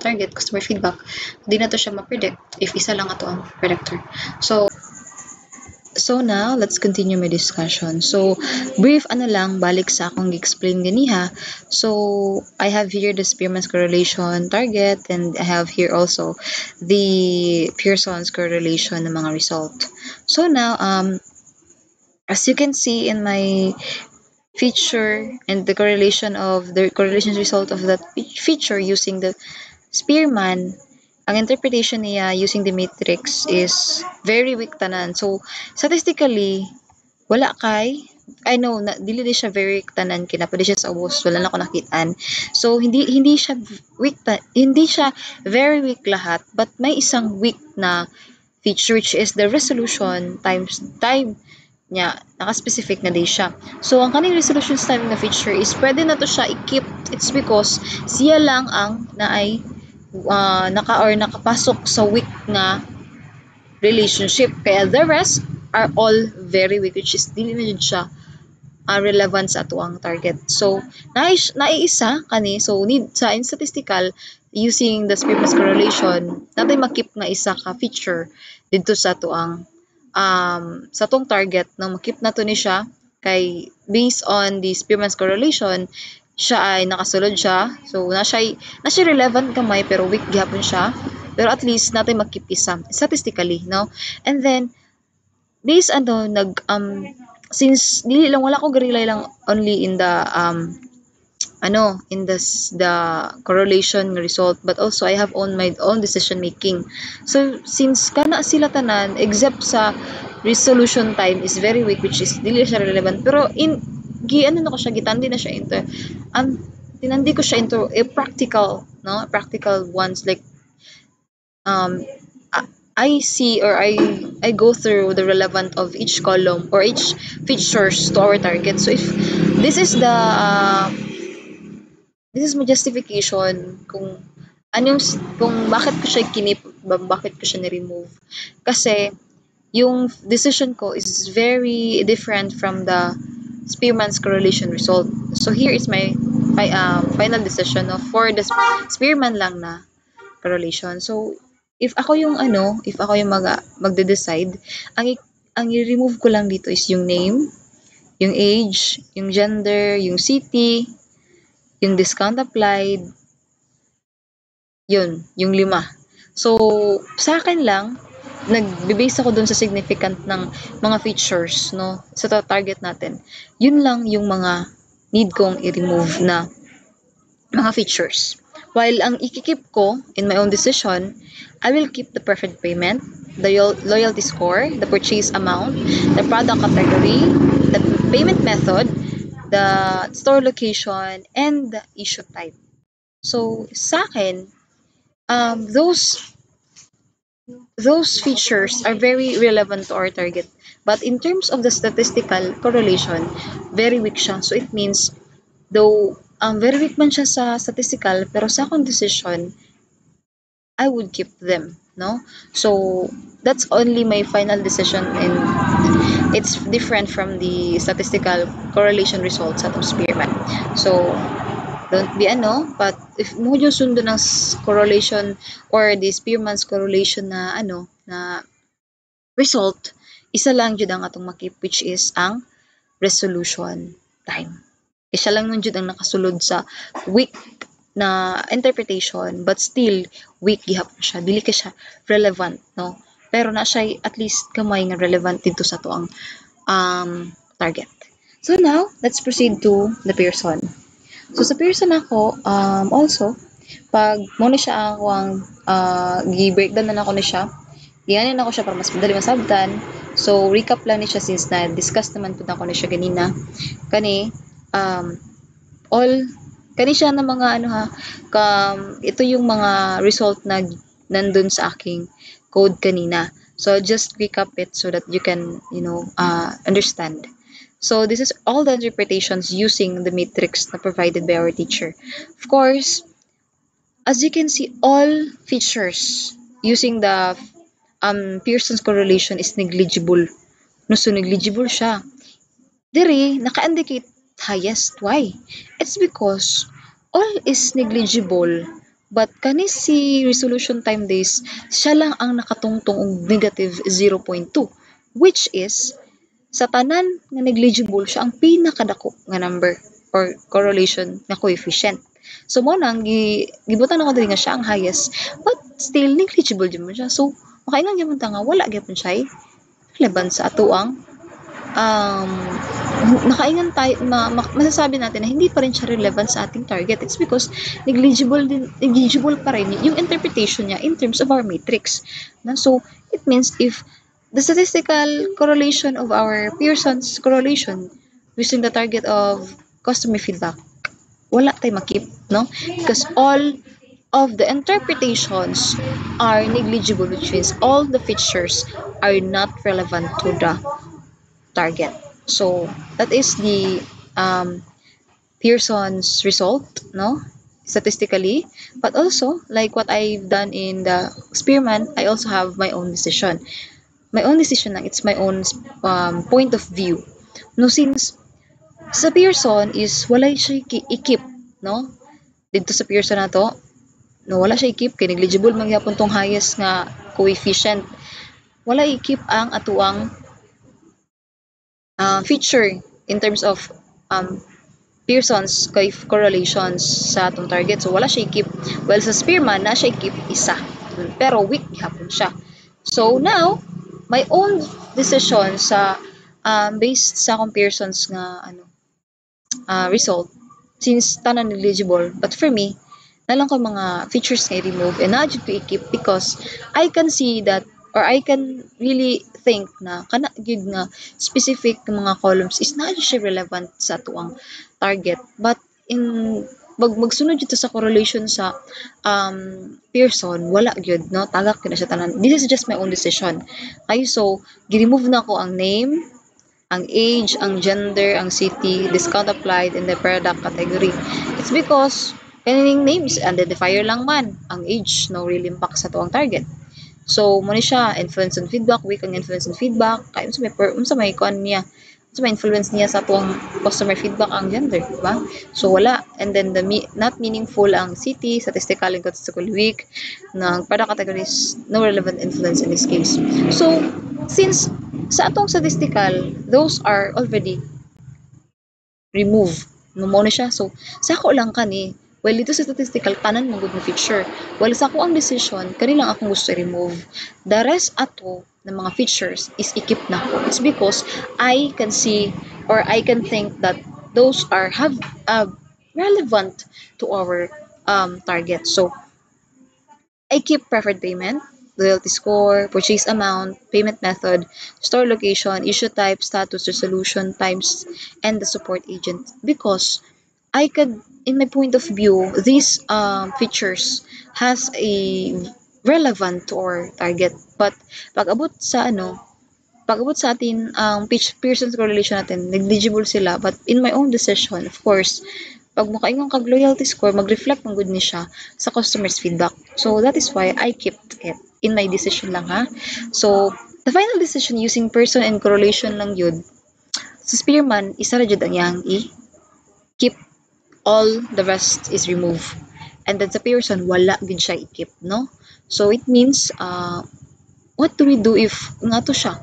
target, customer feedback, di na to siya ma-predict if isa lang ato ang predictor. So now, let's continue my discussion. So, brief lang, balik sa akong explain ganiha. So, I have here the Spearman's correlation target, and I have here also the Pearson's correlation ng mga result. So now, as you can see in my feature and the correlation result of that feature using the Spearman, ang interpretation niya using the matrix is very weak tanan. So statistically wala I know na dili siya very weak tanan kina pwede siya sa ubos, wala na ko nakitaan. So hindi siya weak hindi siya very weak lahat, but may isang weak na feature which is the resolution times time nya naka-specific na day siya. So ang kaning resolution time nga feature is pwede na to siya i-keep. It's because siya lang ang naay nakapasok sa week nga relationship, kaya the rest are all very weak, which is dili na jud siya relevant sa ato ang target. So naiisa kani, so need sa in statistical using the Spearman's correlation natay makip nga isa ka feature dito sa ato ang sa tong target na makip nato ni siya kay based on the Spearman's correlation siya ay nakasulod siya. So na siya relevant gamay pero weak gyapon siya, pero at least natay makip isa statistically, no? And then based ano since dili lang wala ko garilay lang only in the in the correlation result, but also I have my own decision making. So since kana sila tanan except sa resolution time is very weak, which is dili siya relevant, pero na ko siya gitandi na siya into tinandi ko siya into a practical, no, practical ones, like I see or I go through the relevant of each column or each features to our target. So if this is my justification kung kung bakit ko siya kinip, bakit ko siya ni-remove. Kasi yung decision ko is very different from the Spearman's correlation result. So here is my final decision for the Spearman lang na correlation. So if ako yung magde-decide, ang i-remove ko lang dito is yung name, yung age, yung gender, yung city, yung discount applied, yun, yung 5. So sa akin lang nagbe-base ako dun sa significant ng mga features, no, sa target natin. Yun lang yung mga need kong i-remove na mga features. While ang ikikip ko in my own decision, I will keep the preferred payment, the loyalty score, the purchase amount, the product category, the payment method, the store location, and the issue type. So sa akin, those features are very relevant to our target. But in terms of the statistical correlation, very weak siya. So it means, though very weak man siya sa statistical, pero sa akong decision, I would keep them, no? So that's only my final decision, and it's different from the statistical correlation results sa atong Spearman. So don't be but if mo yung sundo ng correlation or the Spearman's correlation na na result, isa lang jud ang atong makip, which is ang resolution time. Isa lang nun jud ang nakasulod sa weak na interpretation, but still weak gihapon siya, dili ka siya relevant, no, pero na siya at least gamay nga relevant dito sa tuang target. So now let's proceed to the Pearson. So sa Pearson ako also pag mo na siya ang gi-breakdown na ako ni siya, giyanin ako siya para mas madali masabtan. So recap lang ni siya since na discuss naman pud ako ni siya ganina. Kani kani siya na mga ito yung mga result na nandun sa aking code kanina. So just recap it so that you can understand. So this is all the interpretations using the matrix na provided by our teacher. Of course, as you can see, all features using the Pearson's correlation is negligible. No, so negligible siya. Diri naka-indicate highest. Why? It's because all is negligible, but kani si resolution time days, siya lang ang nakatungtong og negative 0.2, which is sa tanan nga negligible siya ang pinakadako nga number or correlation nga coefficient. So mo nang gibutan ako diri nga siya ang highest, but still negligible jud mo siya. So makaingon gyud ta nga wala gyud siya relevant sa ato ang nakaingan tayo, masasabi natin na hindi pa rin siya relevant sa ating target. It's because negligible pa rin yung interpretation niya in terms of our matrix. So it means if the statistical correlation of our Pearson's correlation using the target of customer feedback, wala tayo makip, no? Because all of the interpretations are negligible, which means all the features are not relevant to the target. So that is the Pearson's result, no? Statistically, but also like what I've done in the Spearman, I also have my own decision. My own decision lang, it's my own point of view. No, since sa Pearson is wala siya ikip, no? Dito sa Pearson na to, no, wala siya ikip kay negligible man gyapon tong highest nga coefficient. Wala ikip ang atuang feature in terms of um, Pearson's correlations sa atong target. So wala siya ikip. Well, sa Spearman na siya ikip isa. Pero weak hapon siya. So now, my own decision sa based sa comparisons nga result, since tanan negligible, but for me nalang ko mga features nga i-remove and na jud ko i-keep because I can see that, or I can really think na kana gyud nga specific mga columns is na jud siya relevant sa tuang target, but in magsunod dito sa correlation sa Pearson, wala gyud, no, tagak gyud na siya tanan. This is just my own decision. Okay, so gi-remove na ko ang name, ang age, ang gender, ang city, discount applied in the product category. It's because kanining name is identifier lang man. Ang age no real impact sa tuang target. So mo ni siya influence and feedback, weak ang influence and feedback. Kay unsa may kuan niya, unsa may influence niya sa tuang customer feedback ang gender, di ba? So wala. And then the not meaningful ang city, statistical and statistical weak, ng product categories, no relevant influence in this case. So since sa atong statistical, those are already removed. Mo na siya. So, sa ako lang kani, well, dito sa statistical, tanan mo good na feature. Well, sa ako ang decision, kani lang akong gusto i-remove. The rest ato ng mga features is i-keep na ko. It's because I can see or I can think that those are have relevant to our target. So, I keep preferred payment, loyalty score, purchase amount, payment method, store location, issue type, status, resolution, times, and the support agent because I could, in my point of view, these features has a relevant to our target. But pag abot sa atin ang Pearson's correlation natin, negligible sila. But in my own decision, of course, pag makaingon kag loyalty score, mag-reflect ng good ni siya sa customer's feedback. So that is why I kept it in my decision lang ha. So the final decision using person and correlation lang yun. Sa Spearman, isa ra jud ang yang i-keep, all the rest is remove. And then sa Pearson, wala gid siya i-keep, no? So it means what do we do if nga to siya?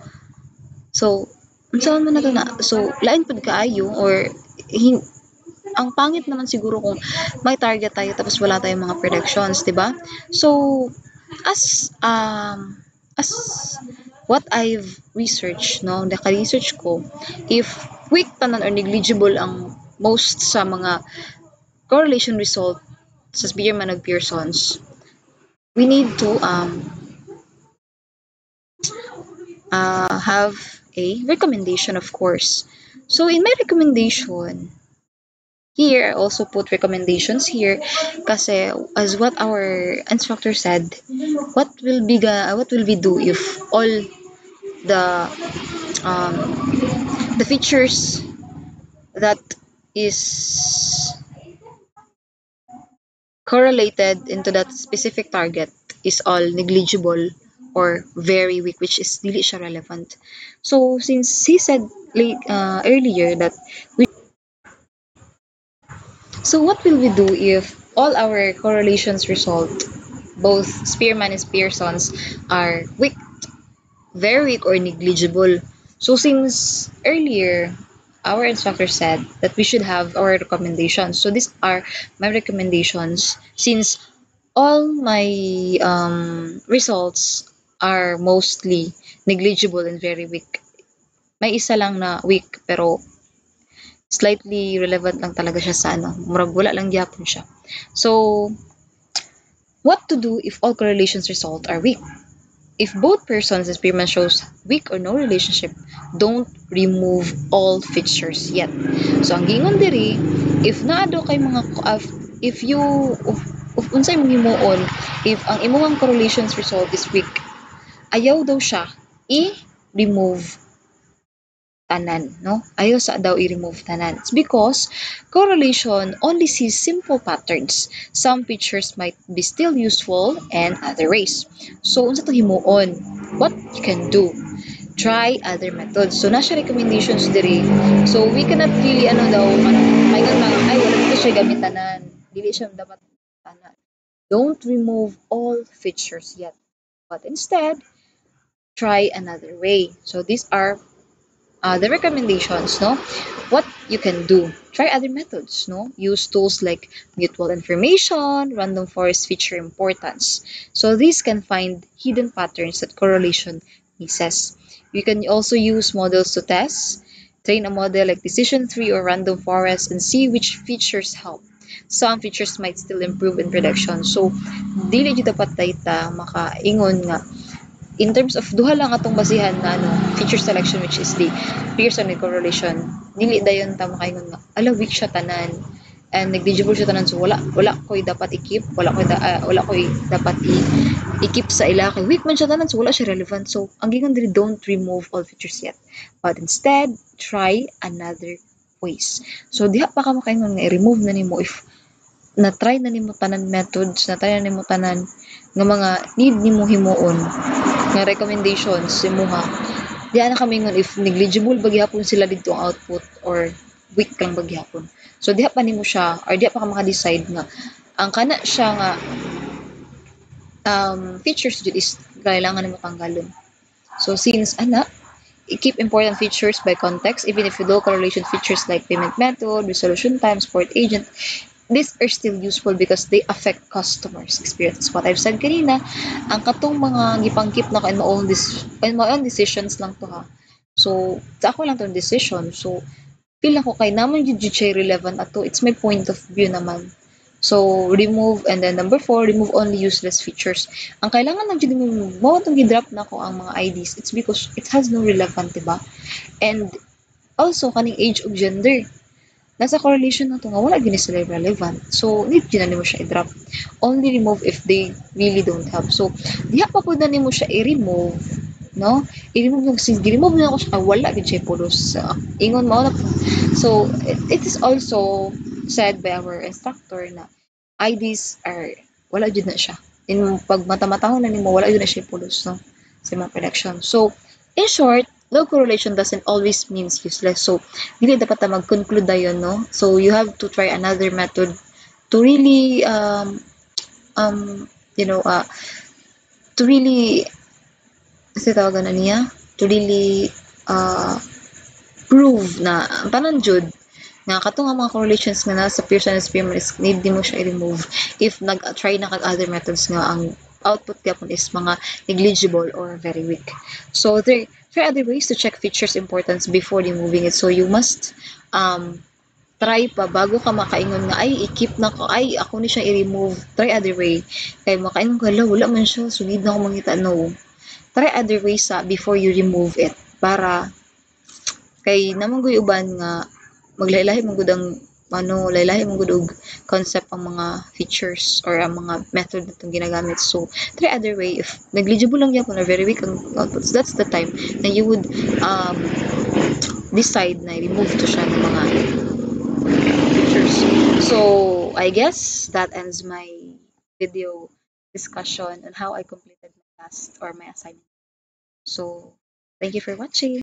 So unsa man na to na? So lain pud kaayo or ang pangit naman siguro kung may target tayo tapos wala tayong mga predictions, 'di ba? So as what I've researched, no, naka-research ko, if weak tanan or negligible ang most sa mga correlation result sa Spearman ug Pearson's, we need to have a recommendation, of course. So in my recommendation, here I also put recommendations here kasi as what our instructor said, what will we do if all um, the features that is correlated into that specific target is all negligible or very weak, which is dili siya relevant. So since he said earlier that so what will we do if all our correlations result, both Spearman and Pearson's, are weak, very weak or negligible? So since earlier our instructor said that we should have our recommendations. So these are my recommendations since all my results are mostly negligible and very weak. May isa lang na weak pero slightly relevant lang talaga siya sa murag wala lang gyapon siya. So what to do if all correlations result are weak? If both persons experiment shows weak or no relationship, don't remove all features yet. So ang gingon diri, if naado kay mga if you unsay mong himuon, if ang imong correlations result is weak, ayaw daw siya i-remove tanan, no? Ayaw sa daw i-remove tanan. It's because correlation only sees simple patterns. Some features might be still useful and other ways. So, unsa to himuon? What you can do? Try other methods. So, nasa recommendations diri. So, we cannot really, ano daw, maingon mga, ay, wala dito siya gamit tanan. Dili siya dapat tanan. Don't remove all features yet, but instead, try another way. So, these are the recommendations, no? What you can do. Try other methods, no? Use tools like mutual information, random forest feature importance. So these can find hidden patterns that correlation misses. You can also use models to test. Train a model like decision tree or random forest and see which features help. Some features might still improve in prediction. So, dili jud dapat dayta makaingon nga in terms of duha lang atong basihan na ano feature selection which is the Pearson with correlation dili dayon ta makaingon nga ala weak siya tanan and negligible siya tanan so wala koy dapat i-keep wala koy dapat i-keep sa ila kay weak man siya tanan so wala siya relevant so ang gingon diri don't remove all features yet but instead try another ways so diha pa ka makaingon nga i-remove na nimo if na-try na nimo tanan methods na-try na nimo tanan nga mga need nimo himuon nga recommendations imuha di ana kami ngon if negligible bagyapon sila dito ang output or weak lang bagyapon so diha pa nimo siya or diha pa ka maka-decide nga ang kana siya nga features jud is kailangan nimo tanggalon so since ana keep important features by context even if you low correlation features like payment method resolution time support agent these are still useful because they affect customers experience what I've said kanina ang katong mga gipangkip na ko in my own decisions lang to ha so sa ako lang tong decision so feel ako kay naman jud siya relevant ato it's my point of view naman so remove and then number 4 remove only useless features ang kailangan lang jud mo itong gidrop na ko ang mga IDs it's because it has no relevant diba and also kaning age of gender nasa correlation na to nga wala gyud sila relevant so need gyud na nimo siya i-drop only remove if they really don't help so diha pa pud na nimo siya i-remove no i-remove yung since gi-remove na ako siya wala gyud siya pulos ingon mao na so it is also said by our instructor na IDs are wala gyud na siya in pag mata-matahon na nimo wala gyud na siya pulos no sa mga production so in short low correlation doesn't always means useless. So, dili dapat ta mag-conclude dayon, no? So, you have to try another method to really, you know, to really, kasi tawagan na niya, to really prove na ang tanan jud nga kato nga mga correlations nga nasa Pearson experiment is need mo siya i-remove if nag-try na kag other methods nga ang output gyapon is mga negligible or very weak. So there are other ways to check features importance before removing it. So you must try pa bago ka makaingon nga ay i-keep na ko ay ako ni siya i-remove try other way kay makaingon ka wala man siya sugid na ako mangita no try other ways sa before you remove it para kay namang uban nga maglahi-lahi man gud ang ano lahi-lahi man gud og concept ang mga features or ang mga method natong ginagamit so try other way if negligible lang gyapon or very weak ang outputs that's the time na you would decide na remove to siya ng mga features so I guess that ends my video discussion on how I completed my task or my assignment so thank you for watching.